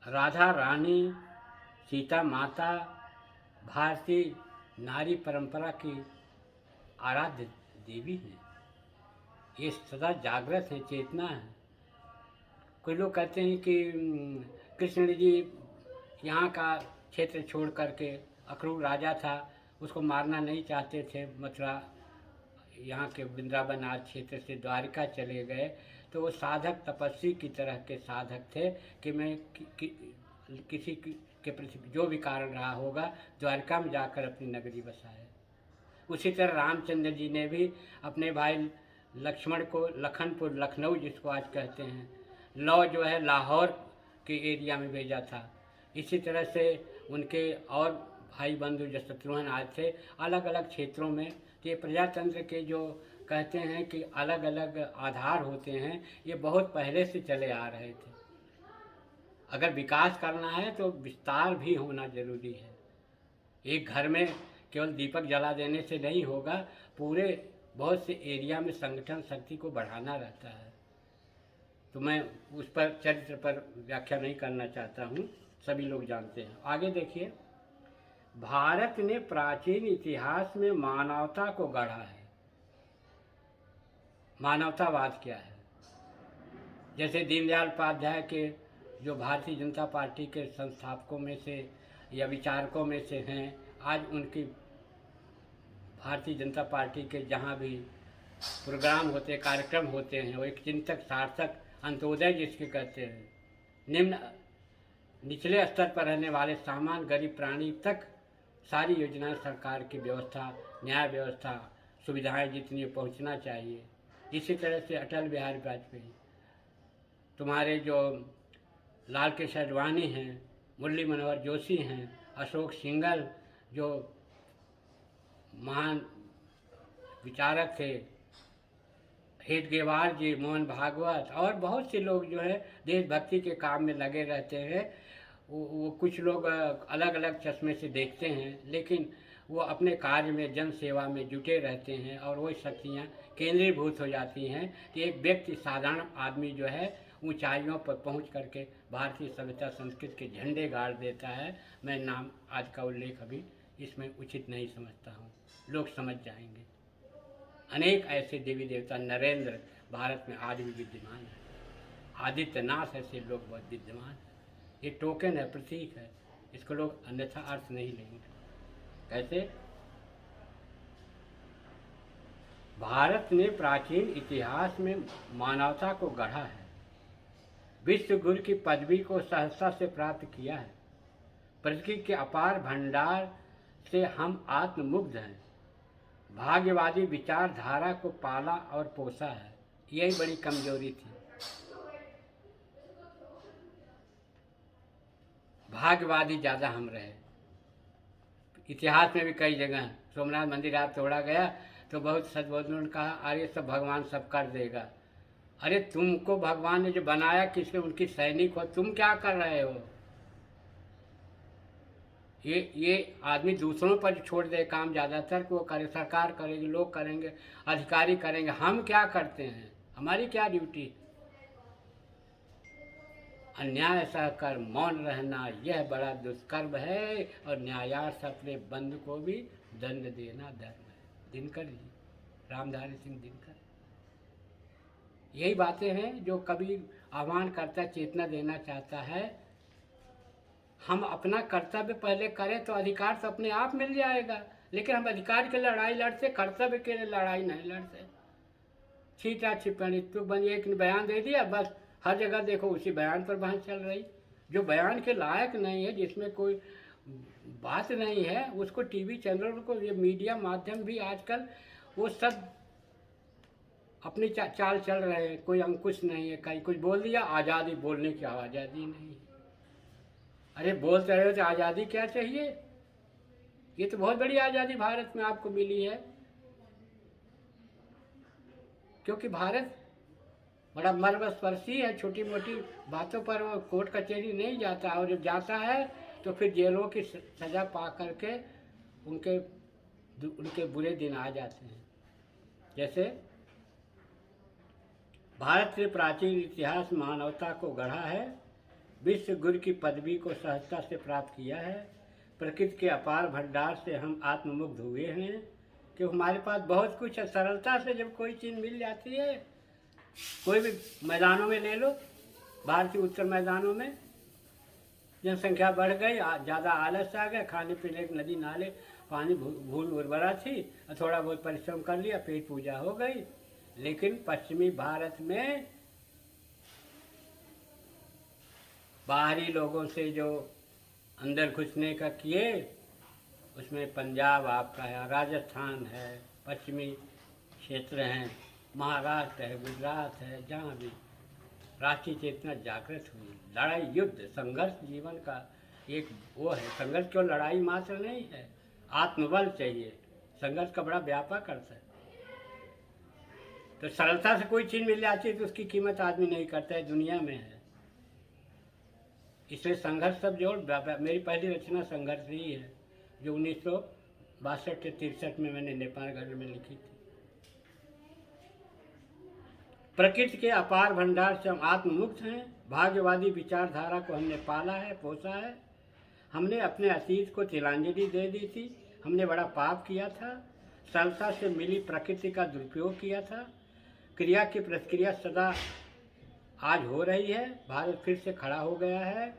राधा रानी, सीता माता भारतीय नारी परंपरा की आराध्य देवी हैं। ये सदा जागृत है, चेतना है। कोई लोग कहते हैं कि कृष्ण जी यहाँ का क्षेत्र छोड़ करके, अक्रूर राजा था, उसको मारना नहीं चाहते थे, मथुरा यहाँ के वृंदावन आदि क्षेत्र से द्वारिका चले गए, तो वो साधक, तपस्वी की तरह के साधक थे कि मैं किसी के प्रति जो भी कारण रहा होगा द्वारिका में जाकर अपनी नगरी बसाए। उसी तरह रामचंद्र जी ने भी अपने भाई लक्ष्मण को लखनपुर, लखनऊ जिसको आज कहते हैं, लौ जो है लाहौर के एरिया में भेजा था। इसी तरह से उनके और भाई बंधु जो शत्रुघ्न आए थे अलग अलग क्षेत्रों में। तो ये प्रजातंत्र के जो कहते हैं कि अलग अलग आधार होते हैं, ये बहुत पहले से चले आ रहे थे। अगर विकास करना है तो विस्तार भी होना जरूरी है। एक घर में केवल दीपक जला देने से नहीं होगा, पूरे बहुत से एरिया में संगठन शक्ति को बढ़ाना रहता है। तो मैं उस पर चरित्र पर व्याख्या नहीं करना चाहता हूँ, सभी लोग जानते हैं। आगे देखिए, भारत ने प्राचीन इतिहास में मानवता को गढ़ा है। मानवतावाद क्या है? जैसे दीनदयाल उपाध्याय के जो भारतीय जनता पार्टी के संस्थापकों में से या विचारकों में से हैं, आज उनकी भारतीय जनता पार्टी के जहाँ भी प्रोग्राम होते, कार्यक्रम होते हैं, वो एक चिंतक, सार्थक, अंत्योदय जिसके कहते हैं, निचले स्तर पर रहने वाले सामान्य गरीब प्राणी तक सारी योजनाएं, सरकार की व्यवस्था, न्याय व्यवस्था, सुविधाएं जितनी पहुंचना चाहिए। इसी तरह से अटल बिहारी वाजपेयी, तुम्हारे जो लाल कृष्ण आडवाणी हैं, मुरली मनोहर जोशी हैं, अशोक सिंघल जो महान विचारक थे, हेडगेवार जी, मोहन भागवत और बहुत से लोग जो है देशभक्ति के काम में लगे रहते हैं। वो कुछ लोग अलग अलग चश्मे से देखते हैं, लेकिन वो अपने कार्य में जन सेवा में जुटे रहते हैं और वही शक्तियाँ केंद्रीभूत हो जाती हैं कि एक व्यक्ति साधारण आदमी जो है ऊंचाइयों पर पहुंच करके भारतीय सभ्यता संस्कृति के झंडे गाड़ देता है। मैं नाम आज का उल्लेख अभी इसमें उचित नहीं समझता हूँ, लोग समझ जाएंगे। अनेक ऐसे देवी देवता नरेंद्र भारत में आज भी विद्यमान है। आदित्यनाथ ऐसे लोग बहुत विद्यमान हैं। ये टोकन है, प्रतीक है, इसको लोग अन्यथा अर्थ नहीं लेंगे। कैसे? भारत ने प्राचीन इतिहास में मानवता को गढ़ा है, विश्व गुरु की पदवी को सहजता से प्राप्त किया है, प्रकृति के अपार भंडार से हम आत्ममुग्ध हैं, भाग्यवादी विचारधारा को पाला और पोसा है। यही बड़ी कमजोरी थी। भाग्यवादी ज़्यादा हम रहे। इतिहास में भी कई जगह सोमनाथ मंदिर आज तोड़ा गया तो बहुत सदबोधों ने कहा अरे सब भगवान सब कर देगा। अरे तुमको भगवान ने जो बनाया किसके, उनकी सैनिक हो, तुम क्या कर रहे हो? ये आदमी दूसरों पर छोड़ दे काम, ज़्यादातर को करे, सरकार करेगी, लोग करेंगे, अधिकारी करेंगे, हम क्या करते हैं? हमारी क्या ड्यूटी? अन्याय सहकर मौन रहना यह बड़ा दुष्कर्म है और न्यायार्थ अपने बंधु को भी दंड देना धर्म है। दिनकर जी, रामधारी सिंह दिनकर। यही बातें हैं जो कभी आह्वान करता, चेतना देना चाहता है। हम अपना कर्तव्य पहले करें तो अधिकार तो अपने आप मिल जाएगा, लेकिन हम अधिकार की लड़ाई लड़ते, कर्तव्य के लिए लड़ाई नहीं लड़ते। छीटा छिपणी तो बन एक बयान दे दिया, बस हर जगह देखो उसी बयान पर बहस चल रही। जो बयान के लायक नहीं है, जिसमें कोई बात नहीं है, उसको टीवी चैनल को, ये मीडिया माध्यम भी आजकल वो सब अपनी चाल चल रहे हैं। कोई अंकुश नहीं है, कहीं कुछ बोल दिया, आज़ादी, बोलने की आज़ादी नहीं है। अरे बोलते रहे हो तो आज़ादी क्या चाहिए? ये तो बहुत बड़ी आज़ादी भारत में आपको मिली है, क्योंकि भारत बड़ा मर्मस्पर्शी है। छोटी मोटी बातों पर वो कोर्ट कचहरी नहीं जाता, और जब जाता है तो फिर जेलों की सज़ा पा करके उनके बुरे दिन आ जाते हैं। जैसे भारत ने प्राचीन इतिहास मानवता को गढ़ा है, विश्व गुरु की पदवी को सहजता से प्राप्त किया है, प्रकृति के अपार भंडार से हम आत्ममुग्ध हुए हैं कि हमारे पास बहुत कुछ है। सरलता से जब कोई चीज़ मिल जाती है, कोई भी मैदानों में ले लो, भारतीय उत्तर मैदानों में जनसंख्या बढ़ गई, ज़्यादा आलस आ गया, खाने पीने की नदी नाले पानी भूल उर्वरा थी, थोड़ा बहुत परिश्रम कर लिया, पेट पूजा हो गई। लेकिन पश्चिमी भारत में बाहरी लोगों से जो अंदर घुसने का किए, उसमें पंजाब आपका है, राजस्थान है, पश्चिमी क्षेत्र हैं, महाराष्ट्र है, गुजरात है, जहाँ भी राष्ट्रीय चेतना जागृत हुई। लड़ाई, युद्ध, संघर्ष जीवन का एक वो है। संघर्ष केवल लड़ाई मात्र नहीं है, आत्मबल चाहिए। संघर्ष का बड़ा व्यापक अर्थ है। तो सरलता से कोई चीज़ मिल जाती है तो उसकी कीमत आदमी नहीं करता है, दुनिया में है। इसलिए संघर्ष सब जोड़, मेरी पहली रचना संघर्ष ही है, जो 1962 से 63 में मैंने नेपालगढ़ में लिखी थी। प्रकृति के अपार भंडार से हम आत्ममुक्त हैं, भाग्यवादी विचारधारा को हमने पाला है, पोसा है। हमने अपने अतीत को तिलांजलि दे दी थी, हमने बड़ा पाप किया था, सरलता से मिली प्रकृति का दुरुपयोग किया था। क्रिया की प्रतिक्रिया सदा आज हो रही है, भारत फिर से खड़ा हो गया है।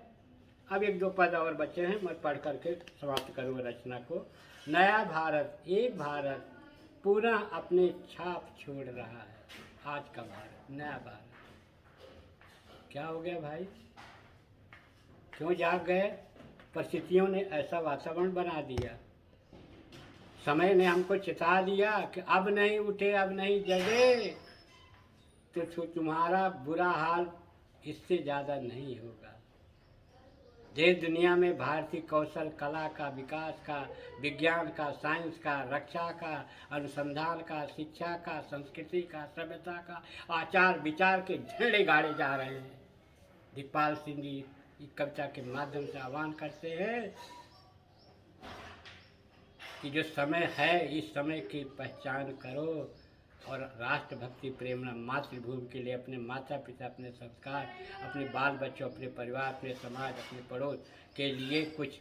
अब एक दो पद और बचे हैं, मैं पढ़ करके समाप्त करूँगा रचना को। नया भारत, एक भारत पुनः अपने छाप छोड़ रहा है। आज का भारत, नया भारत। क्या हो गया भाई? क्यों जाग गए? परिस्थितियों ने ऐसा वातावरण बना दिया, समय ने हमको चिता दिया कि अब नहीं उठे, अब नहीं जगे तो तुम्हारा बुरा हाल इससे ज़्यादा नहीं होगा। देश दुनिया में भारतीय कौशल कला का, विकास का, विज्ञान का, साइंस का, रक्षा का, अनुसंधान का, शिक्षा का, संस्कृति का, सभ्यता का, आचार विचार के झंडे गाड़े जा रहे हैं। दिखपाल सिंह जी इस कविता के माध्यम से आह्वान करते हैं कि जो समय है इस समय की पहचान करो और राष्ट्रभक्ति प्रेरणा मातृभूमि के लिए अपने माता पिता, अपने संस्कार, अपने बाल बच्चों, अपने परिवार, अपने समाज, अपने पड़ोस के लिए कुछ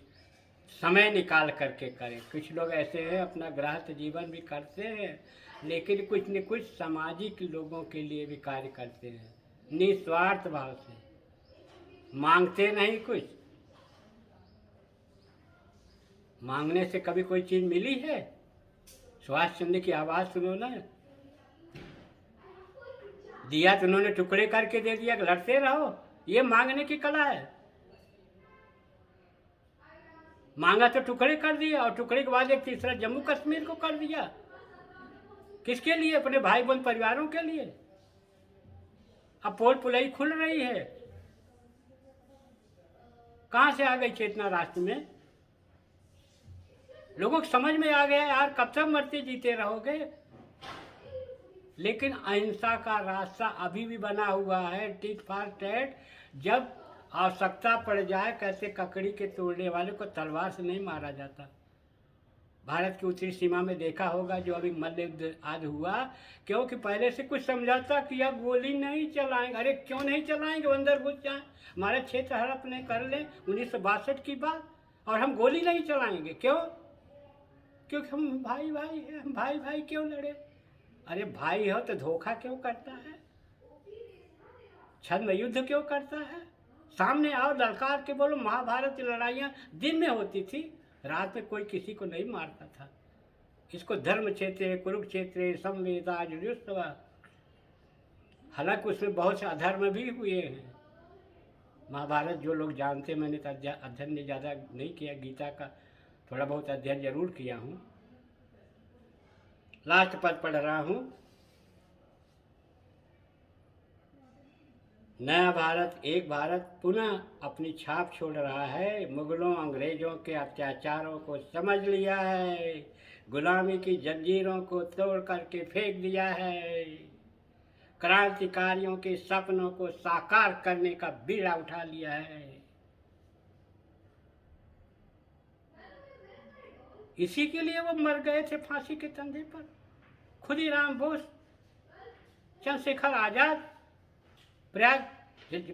समय निकाल करके करें। कुछ लोग ऐसे हैं अपना गृहस्थ जीवन भी करते हैं, लेकिन कुछ न कुछ सामाजिक लोगों के लिए भी कार्य करते हैं, निस्वार्थ भाव से, मांगते नहीं कुछ। मांगने से कभी कोई चीज़ मिली है? सुभाष चंद्र की आवाज़ सुनो ना, दिया तो उन्होंने टुकड़े करके दे दिया, लड़ते रहो, ये मांगने की कला है। मांगा तो टुकड़े कर दिया, और टुकड़े के बाद एक तीसरा जम्मू कश्मीर को कर दिया। किसके लिए? अपने भाई बहन परिवारों के लिए। अब पोल पुलई खुल रही है, कहां से आ गई चेतना राष्ट्र में? लोगों को समझ में आ गया यार, कब तक मरते जीते रहोगे। लेकिन अहिंसा का रास्ता अभी भी बना हुआ है, टिट फॉर टैट। जब आवश्यकता पड़ जाए, कैसे ककड़ी के तोड़ने वाले को तलवार से नहीं मारा जाता। भारत की उत्तरी सीमा में देखा होगा जो अभी मल्ल युद्ध आज हुआ, क्योंकि पहले से कुछ समझौता किया, गोली नहीं चलाएंगे। अरे क्यों नहीं चलाएंगे? अंदर घुस जाए, हमारे क्षेत्र हड़प नहीं कर ले, 1962 की बात, और हम गोली नहीं चलाएंगे। क्यों? क्योंकि हम भाई भाई हैं, हम भाई भाई क्यों लड़े? अरे भाई हो तो धोखा क्यों करता है? छद्म युद्ध क्यों करता है? सामने आओ, ललकार के बोलो। महाभारत की लड़ाइयाँ दिन में होती थी, रात में कोई किसी को नहीं मारता था। इसको धर्म क्षेत्र, कुरुक्षेत्र, संवेदा, जुयुत्सवा। हालांकि उसमें बहुत से अधर्म भी हुए हैं। महाभारत जो लोग जानते, मैंने तो अध्ययन ज़्यादा नहीं किया, गीता का थोड़ा बहुत अध्ययन जरूर किया हूँ। लास्ट पद पढ़ रहा हूँ। नया भारत, एक भारत पुनः अपनी छाप छोड़ रहा है। मुगलों अंग्रेजों के अत्याचारों को समझ लिया है, गुलामी की जंजीरों को तोड़ करके फेंक दिया है, क्रांतिकारियों के सपनों को साकार करने का बीड़ा उठा लिया है। इसी के लिए वो मर गए थे फांसी के तंजे पर। खुदीराम बोस, चंद्रशेखर आजाद, प्रयाग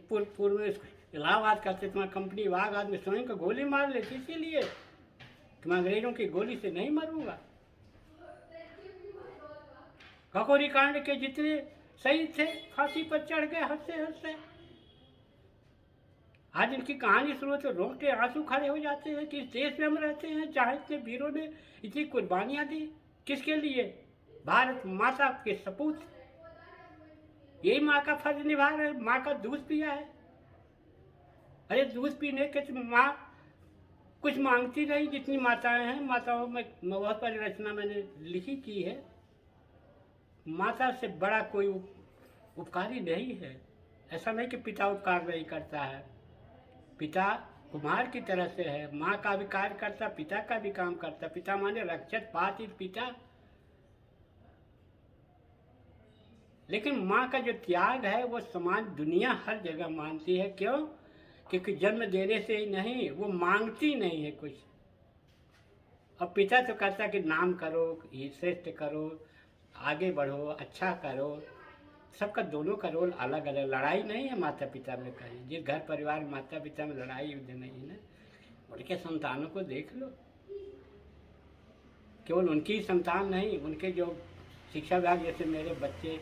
पूर्व में इलाहाबाद का तुम्हारा कंपनी वाघ आदमी स्वयं को गोली मार लेती, इसीलिए कि मैं अंग्रेजों की गोली से नहीं मरूंगा। ककोरी कांड के जितने शहीद थे फांसी पर चढ़ गए हंसते हंसते। आज इनकी कहानी सुनो तो रोंगटे आंसू खड़े हो जाते हैं कि इस देश में हम रहते हैं जहाँ इतने वीरों ने इतनी कुर्बानियां दी। किसके लिए? भारत माता के सपूत। यही माँ का फर्ज निभा रहे हैं। माँ का दूध पिया है। अरे दूध पीने के तो माँ कुछ मांगती नहीं, जितनी माताएं हैं। माताओं में बहुत सारी रचना मैंने लिखी की है। माता से बड़ा कोई उपकारी नहीं है। ऐसा नहीं कि पिता उपकार नहीं करता है, पिता कुमार की तरह से है। माँ का भी कार्य करता, पिता का भी काम करता। पिता माने रक्षत पाति पिता। लेकिन माँ का जो त्याग है वो समाज दुनिया हर जगह मानती है। क्यों? क्योंकि जन्म देने से ही नहीं, वो मांगती नहीं है कुछ। अब पिता तो कहता कि नाम करो, श्रेष्ठ करो, आगे बढ़ो, अच्छा करो। सबका दोनों का रोल अलग अलग। लड़ाई नहीं है माता पिता में कहीं। जिस घर परिवार माता पिता में लड़ाई युद्ध नहीं है ना, उनके संतानों को देख लो। केवल उनकी संतान नहीं, उनके जो शिक्षा विभाग जैसे मेरे बच्चे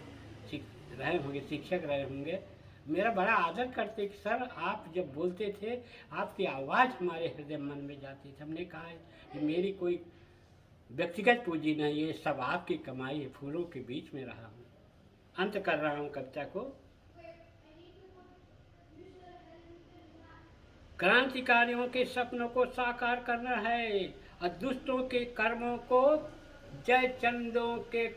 रहे होंगे, शिक्षक रहे होंगे, मेरा बड़ा आदर करते कि सर आप जब बोलते थे आपकी आवाज़ हमारे हृदय मन में जाती थी। हमने कहा कि मेरी कोई व्यक्तिगत पूंजी नहीं है, सब आपकी कमाई है। फूलों के बीच में रहा हूँ। अंत कर रहा हूँ कविता को। क्रांतिकारियों के सपनों को साकार करना है और दुष्टों के कर्मों को जय चंदों के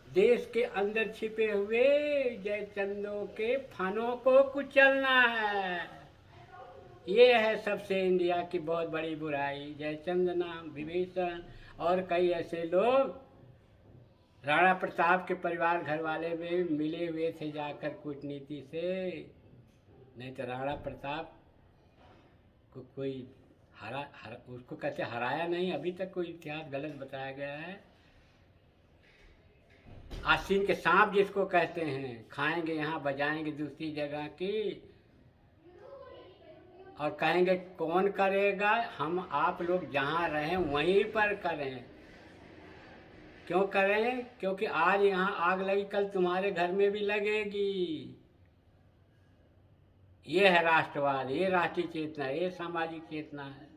देश के अंदर छिपे हुए जय चंदों के फानों को कुचलना है। ये है सबसे इंडिया की बहुत बड़ी बुराई। जयचंद्र विभीषण और कई ऐसे लोग राणा प्रताप के परिवार घर वाले में मिले हुए थे जाकर कूटनीति से, नहीं तो राणा प्रताप को कोई उसको कहते हराया नहीं, अभी तक कोई इतिहास गलत बताया गया है। आसीन के सांप जिसको कहते हैं, खाएंगे यहाँ बजाएंगे दूसरी जगह की, और कहेंगे कौन करेगा, हम आप लोग जहाँ रहें वहीं पर करें। क्यों करें? क्योंकि आज यहाँ आग लगी, कल तुम्हारे घर में भी लगेगी। ये है राष्ट्रवाद, ये राष्ट्रीय चेतना, ये सामाजिक चेतना है।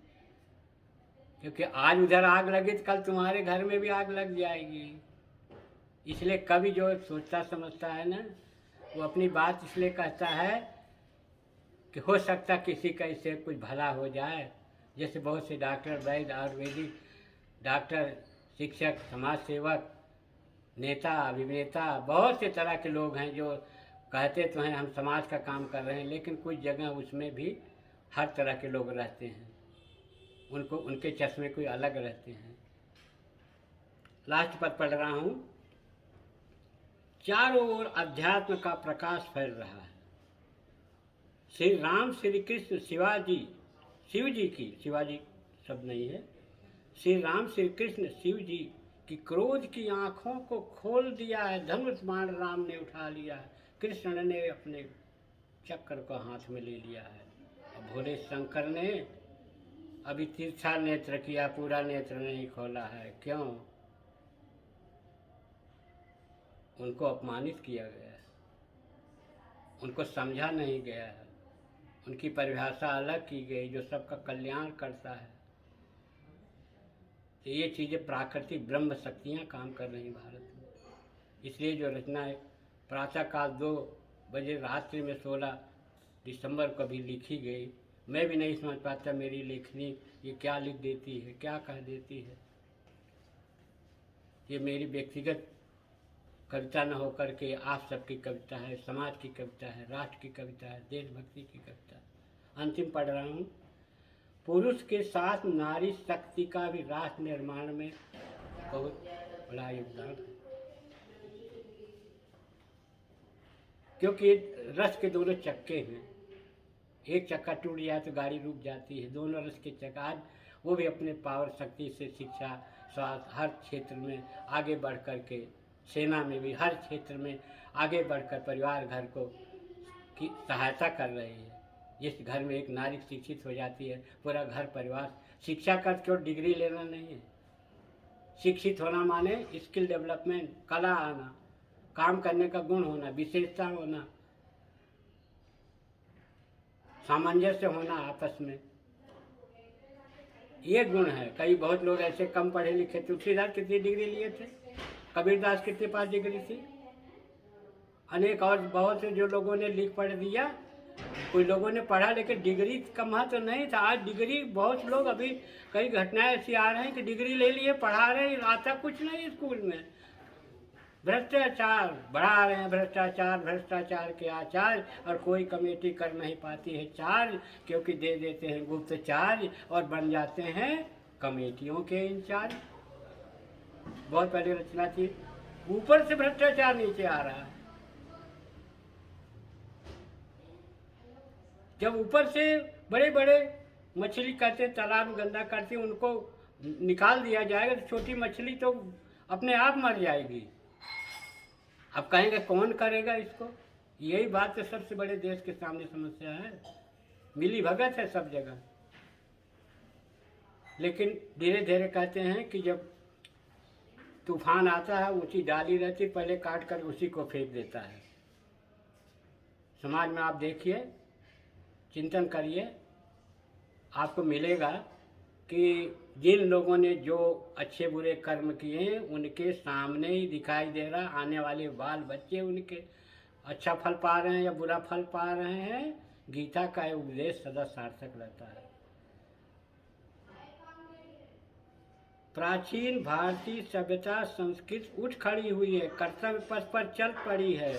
क्योंकि आज उधर आग लगी तो कल तुम्हारे घर में भी आग लग जाएगी। इसलिए कवि जो सोचता समझता है ना, वो अपनी बात इसलिए कहता है कि हो सकता किसी का इससे कुछ भला हो जाए। जैसे बहुत से डॉक्टर, वैद्य, आयुर्वेदिक डॉक्टर, शिक्षक, समाज सेवक, नेता, अभिनेता, बहुत से तरह के लोग हैं जो कहते तो हैं हम समाज का काम कर रहे हैं, लेकिन कुछ जगह उसमें भी हर तरह के लोग रहते हैं, उनको उनके चश्मे कोई अलग रहते हैं। लास्ट पद पढ़ रहा हूँ। चारों ओर अध्यात्म का प्रकाश फैल रहा है। श्री राम, श्री कृष्ण, शिवाजी, शिव जी की, शिवाजी शब्द नहीं है, श्री राम, श्री कृष्ण, शिव जी की क्रोध की आंखों को खोल दिया है। धनुष बाण राम ने उठा लिया है, कृष्ण ने अपने चक्र को हाथ में ले लिया है, और भोले शंकर ने अभी तिरछा नेत्र किया, पूरा नेत्र नहीं खोला है। क्यों? उनको अपमानित किया गया है, उनको समझा नहीं गया है, उनकी परिभाषा अलग की गई जो सबका कल्याण करता है। तो ये चीज़ें प्राकृतिक ब्रह्म शक्तियाँ काम कर रही भारत में। इसलिए जो रचना है प्रातःकाल 2 बजे रात्रि में 16 दिसंबर को भी लिखी गई, मैं भी नहीं समझ पाता मेरी लेखनी ये क्या लिख देती है, क्या कह देती है। ये मेरी व्यक्तिगत कविता न होकर के आप सबकी कविता है, समाज की कविता है, राष्ट्र की कविता है, देशभक्ति की कविता है। अंतिम पढ़ रहा हूँ। पुरुष के साथ नारी शक्ति का भी राष्ट्र निर्माण में बहुत बड़ा योगदान है, क्योंकि रथ के दोनों चक्के हैं, एक चक्का टूट जाए तो गाड़ी रुक जाती है। दोनों रथ के चक्के आज वो भी अपने पावर शक्ति से शिक्षा, स्वास्थ्य, हर क्षेत्र में आगे बढ़ कर के, सेना में भी हर क्षेत्र में आगे बढ़कर परिवार घर को की सहायता कर रही है। जिस घर में एक नारी शिक्षित हो जाती है, पूरा घर परिवार। शिक्षा का क्यों डिग्री लेना नहीं है, शिक्षित होना माने स्किल डेवलपमेंट, कला आना, काम करने का गुण होना, विशेषता होना, सामंजस्य होना आपस में, ये गुण है। कई बहुत लोग ऐसे कम पढ़े लिखे, तुलसीदास कितनी डिग्री लिए थे, कबीरदास कितने पास डिग्री थी, अनेक और बहुत से जो लोगों ने लिख पढ़ दिया। कोई लोगों ने पढ़ा लेकिन डिग्री का महत्व नहीं था। आज डिग्री बहुत लोग, अभी कई घटनाएं ऐसी आ रही हैं कि डिग्री ले लिए, पढ़ा रहे हैं, आता कुछ नहीं स्कूल में। भ्रष्टाचार बढ़ा रहे हैं, भ्रष्टाचार, भ्रष्टाचार के आचार्य, और कोई कमेटी कर नहीं पाती है चार्ज, क्योंकि दे देते हैं गुप्त चार्ज और बन जाते हैं कमेटियों के इंचार्ज। बहुत पहले रचना थी, ऊपर से भ्रष्टाचार नीचे आ रहा है। जब ऊपर से बड़े बड़े मछली कहते तालाब गंदा करती, उनको निकाल दिया जाएगा तो छोटी मछली तो अपने आप मर जाएगी। अब कहेंगे कौन करेगा इसको? यही बात तो सबसे बड़े देश के सामने समस्या है। मिली भगत है सब जगह, लेकिन धीरे धीरे कहते हैं कि जब तूफान आता है, ऊंची डाली रहती, पहले काट कर उसी को फेंक देता है। समाज में आप देखिए, चिंतन करिए, आपको मिलेगा कि जिन लोगों ने जो अच्छे बुरे कर्म किए हैं उनके सामने ही दिखाई दे रहा, आने वाले बाल बच्चे उनके अच्छा फल पा रहे हैं या बुरा फल पा रहे हैं। गीता का उपदेश सदा सार्थक रहता है। प्राचीन भारतीय सभ्यता संस्कृति उठ खड़ी हुई है, कर्तव्य पथ पर चल पड़ी है।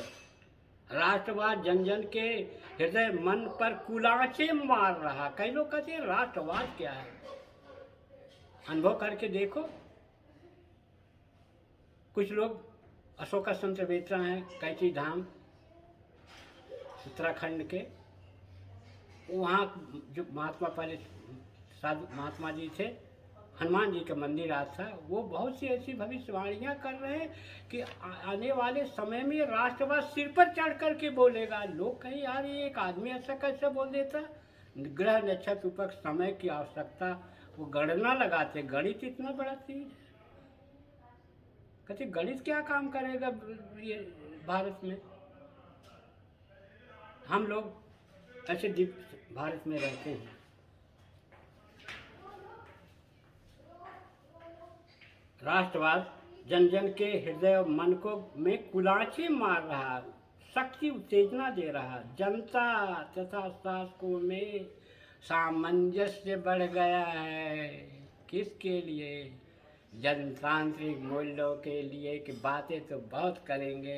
राष्ट्रवाद जन जन के हृदय मन पर कुलाचे मार रहा। कई लोग कहते हैं राष्ट्रवाद क्या है, अनुभव करके देखो। कुछ लोग अशोका संत बेचरा हैं कैची धाम उत्तराखंड के, वहाँ जो महात्मा पहले साधु महात्मा जी थे, हनुमान जी का मंदिर आज था, वो बहुत सी ऐसी भविष्यवाणियाँ कर रहे हैं कि आने वाले समय में राष्ट्रवाद सिर पर चढ़ कर के बोलेगा। लोग कहीं यार ये एक आदमी ऐसा कैसे बोल देता। ग्रह नक्षत्र उपक समय की आवश्यकता, वो गणना लगाते, गणित इतना बड़ा चीज, कहते गणित क्या काम करेगा ये भारत में। हम लोग ऐसे भारत में रहते हैं। राष्ट्रवाद जन जन के हृदय और मन को में कुलाचे मार रहा, शक्ति उत्तेजना दे रहा, जनता तथा शासकों में सामंजस्य बढ़ गया है। किसके लिए? जनतांत्रिक मूल्यों के लिए कि बातें तो बहुत करेंगे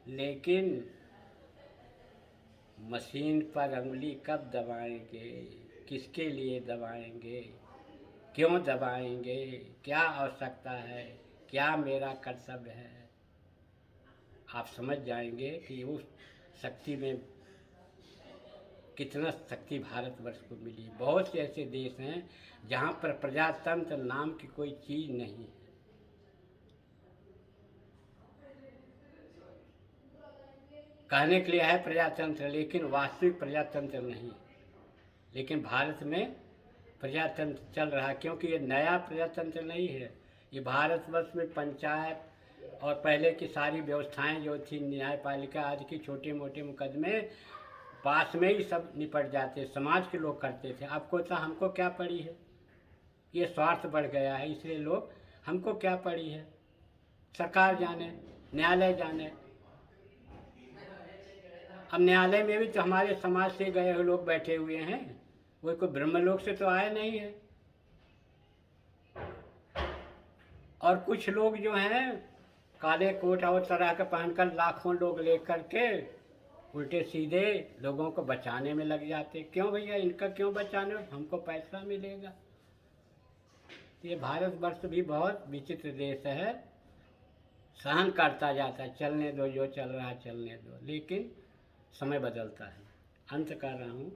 लेकिन मशीन पर उंगली कब दबाएंगे, किसके लिए दबाएंगे, क्यों दबाएंगे, क्या आवश्यकता है, क्या मेरा कर्तव्य है। आप समझ जाएंगे कि उस शक्ति में कितना शक्ति भारतवर्ष को मिली। बहुत से ऐसे देश हैं जहाँ पर प्रजातंत्र नाम की कोई चीज़ नहीं है। कहने के लिए है प्रजातंत्र, लेकिन वास्तविक प्रजातंत्र नहीं। लेकिन भारत में प्रजातंत्र चल रहा है, क्योंकि ये नया प्रजातंत्र नहीं है। ये भारतवर्ष में पंचायत और पहले की सारी व्यवस्थाएं जो थी, न्यायपालिका आदि की छोटे मोटे मुकदमे पास में ही सब निपट जाते, समाज के लोग करते थे। आपको तो हमको क्या पड़ी है, ये स्वार्थ बढ़ गया है, इसलिए लोग हमको क्या पड़ी है, सरकार जाने, न्यायालय जाने। अब न्यायालय में भी तो हमारे समाज से गए हुए लोग बैठे हुए हैं, वो कोई ब्रह्मलोक से तो आए नहीं है। और कुछ लोग जो हैं काले कोट और तरह के पहनकर लाखों लोग लेकर के उल्टे सीधे लोगों को बचाने में लग जाते। क्यों भैया, इनका क्यों बचाने, हमको पैसा मिलेगा। ये भारतवर्ष भी बहुत विचित्र देश है, सहन करता जाता है, चलने दो जो चल रहा है चलने दो, लेकिन समय बदलता है। अंत कर रहा हूँ।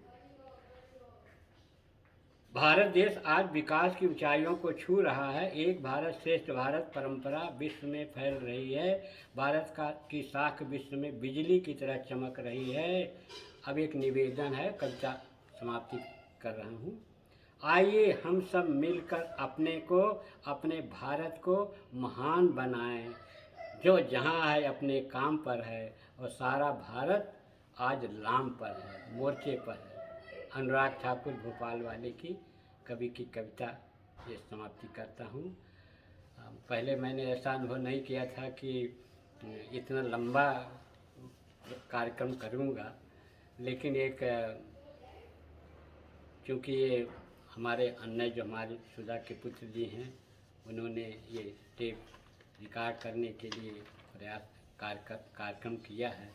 भारत देश आज विकास की ऊंचाइयों को छू रहा है। एक भारत श्रेष्ठ भारत परंपरा विश्व में फैल रही है। भारत की साख विश्व में बिजली की तरह चमक रही है। अब एक निवेदन है, कविता समाप्ति कर रहा हूँ। आइए हम सब मिलकर अपने को, अपने भारत को महान बनाएं, जो जहाँ है अपने काम पर है और सारा भारत आज लाम पर है, मोर्चे पर है। अनुराग ठाकुर भोपाल वाले की कवि की कविता ये समाप्ति करता हूँ। पहले मैंने ऐसा अनुभव नहीं किया था कि इतना लंबा कार्यक्रम करूँगा, लेकिन एक चूँकि ये हमारे अन्य जो हमारे सुधा के पुत्र जी हैं, उन्होंने ये टेप रिकॉर्ड करने के लिए प्रयास कार्यक्रम किया है,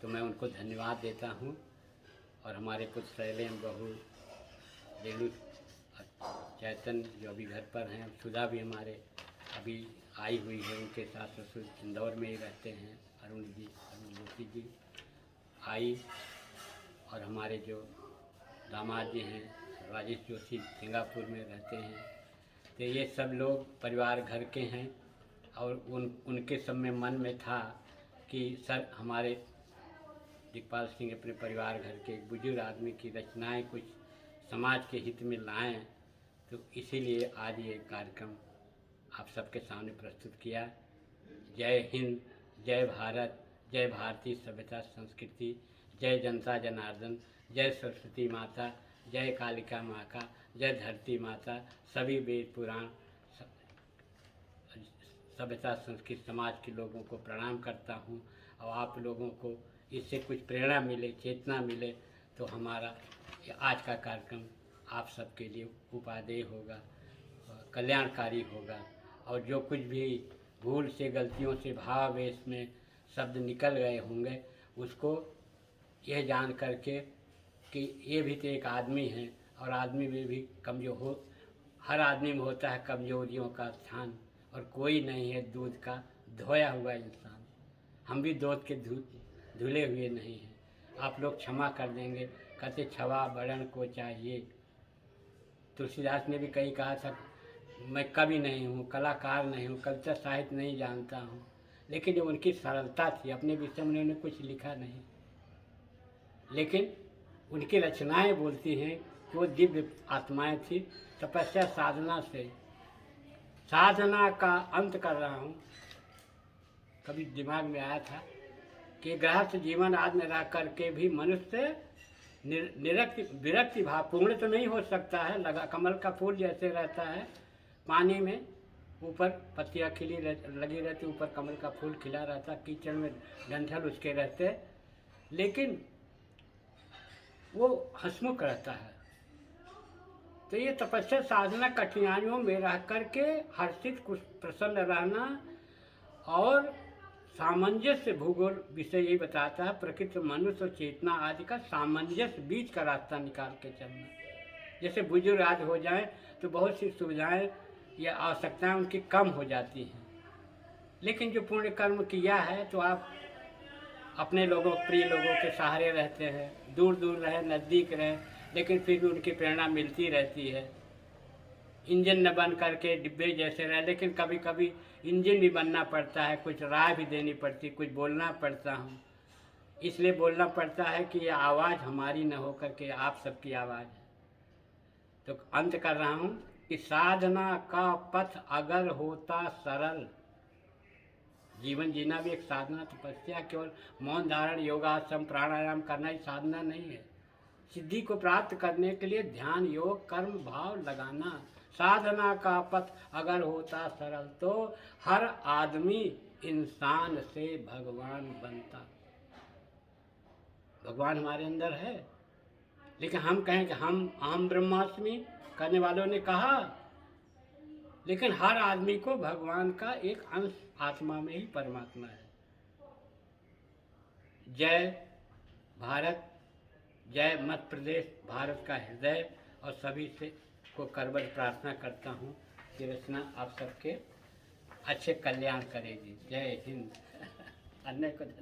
तो मैं उनको धन्यवाद देता हूँ। और हमारे कुछ शैलेम बहू रेणु चैतन्य जो अभी घर पर हैं, सुधा भी हमारे अभी आई हुई है, उनके साथ ससुर इंदौर में ही रहते हैं, अरुण जोशी जी आई, और हमारे जो दामाद जी हैं राजेश जोशी सिंगापुर में रहते हैं। तो ये सब लोग परिवार घर के हैं, और उनके सब में मन में था कि सर हमारे दिखपाल सिंह अपने परिवार घर के बुजुर्ग आदमी की रचनाएं कुछ समाज के हित में लाएं, तो इसीलिए आज ये कार्यक्रम आप सबके सामने प्रस्तुत किया। जय हिंद, जय भारत, जय भारतीय सभ्यता संस्कृति, जय जनता जनार्दन, जय सरस्वती माता, जय कालिका माँ का, जय धरती माता, सभी वेद पुराण सभ्यता संस्कृति समाज के लोगों को प्रणाम करता हूँ। और आप लोगों को इससे कुछ प्रेरणा मिले, चेतना मिले, तो हमारा आज का कार्यक्रम आप सबके लिए उपादेय होगा, कल्याणकारी होगा। और जो कुछ भी भूल से, गलतियों से, भावावेश में शब्द निकल गए होंगे, उसको यह जान करके कि ये भी तो एक आदमी है और आदमी में भी कमजोर हो, हर आदमी में होता है कमजोरियों का स्थान, और कोई नहीं है दूध का धोया हुआ इंसान। हम भी दूध के धुले हुए नहीं हैं। आप लोग क्षमा कर देंगे, कहते क्षमा बरन को चाहिए। तुलसीदास ने भी कहीं कहा था, मैं कवि नहीं हूँ, कलाकार नहीं हूँ, कविता साहित्य नहीं जानता हूँ, लेकिन जो उनकी सरलता थी, अपने विषय में उन्होंने कुछ लिखा नहीं, लेकिन उनकी रचनाएं बोलती हैं कि वो दिव्य आत्माएं थी। तपस्या साधना से, साधना का अंत कर रहा हूँ। कभी दिमाग में आया था कि गृहस्थ जीवन आदि में रह करके भी मनुष्य विरक्ति भाव पूर्ण तो नहीं हो सकता है। लगा कमल का फूल जैसे रहता है पानी में, ऊपर पत्तियाँ खिली लगी रहती, ऊपर कमल का फूल खिला रहता, कीचड़ में डंठल उसके रहते, लेकिन वो हंसमुख रहता है। तो ये तपस्या साधना कठिनाइयों में रह करके हर्षित कुछ प्रसन्न रहना और सामंजस्य, भूगोल विषय यही बताता है, प्रकृति मनुष्य और चेतना आदि का सामंजस्य, बीच का रास्ता निकाल के चलना। जैसे बुजुर्ग आज हो जाए तो बहुत सी सुविधाएं या आवश्यकताएं उनकी कम हो जाती हैं, लेकिन जो पुण्य कर्म किया है तो आप अपने लोगों, प्रिय लोगों के सहारे रहते हैं, दूर दूर रहे नज़दीक रहे, लेकिन फिर भी उनकी प्रेरणा मिलती रहती है। इंजन न बन करके डिब्बे जैसे रहे, लेकिन कभी कभी इंजन भी बनना पड़ता है, कुछ राय भी देनी पड़ती, कुछ बोलना पड़ता हूँ। इसलिए बोलना पड़ता है कि ये आवाज़ हमारी न हो करके आप सबकी आवाज़ है। तो अंत कर रहा हूँ कि साधना का पथ अगर होता सरल, जीवन जीना भी एक साधना, तपस्या केवल मौन धारण, योगासन, प्राणायाम करना ही साधना नहीं है। सिद्धि को प्राप्त करने के लिए ध्यान, योग, कर्म भाव लगाना। साधना का पथ अगर होता सरल तो हर आदमी इंसान से भगवान बनता। भगवान हमारे अंदर है, लेकिन हम कहें कि हम अहम ब्रह्मास्मि करने वालों ने कहा, लेकिन हर आदमी को भगवान का एक अंश आत्मा में ही परमात्मा है। जय भारत, जय मध्य प्रदेश, भारत का हृदय, और सभी से को करबद्ध प्रार्थना करता हूँ कि रचना आप सबके अच्छे कल्याण करेगी। जय हिंद। अन्य को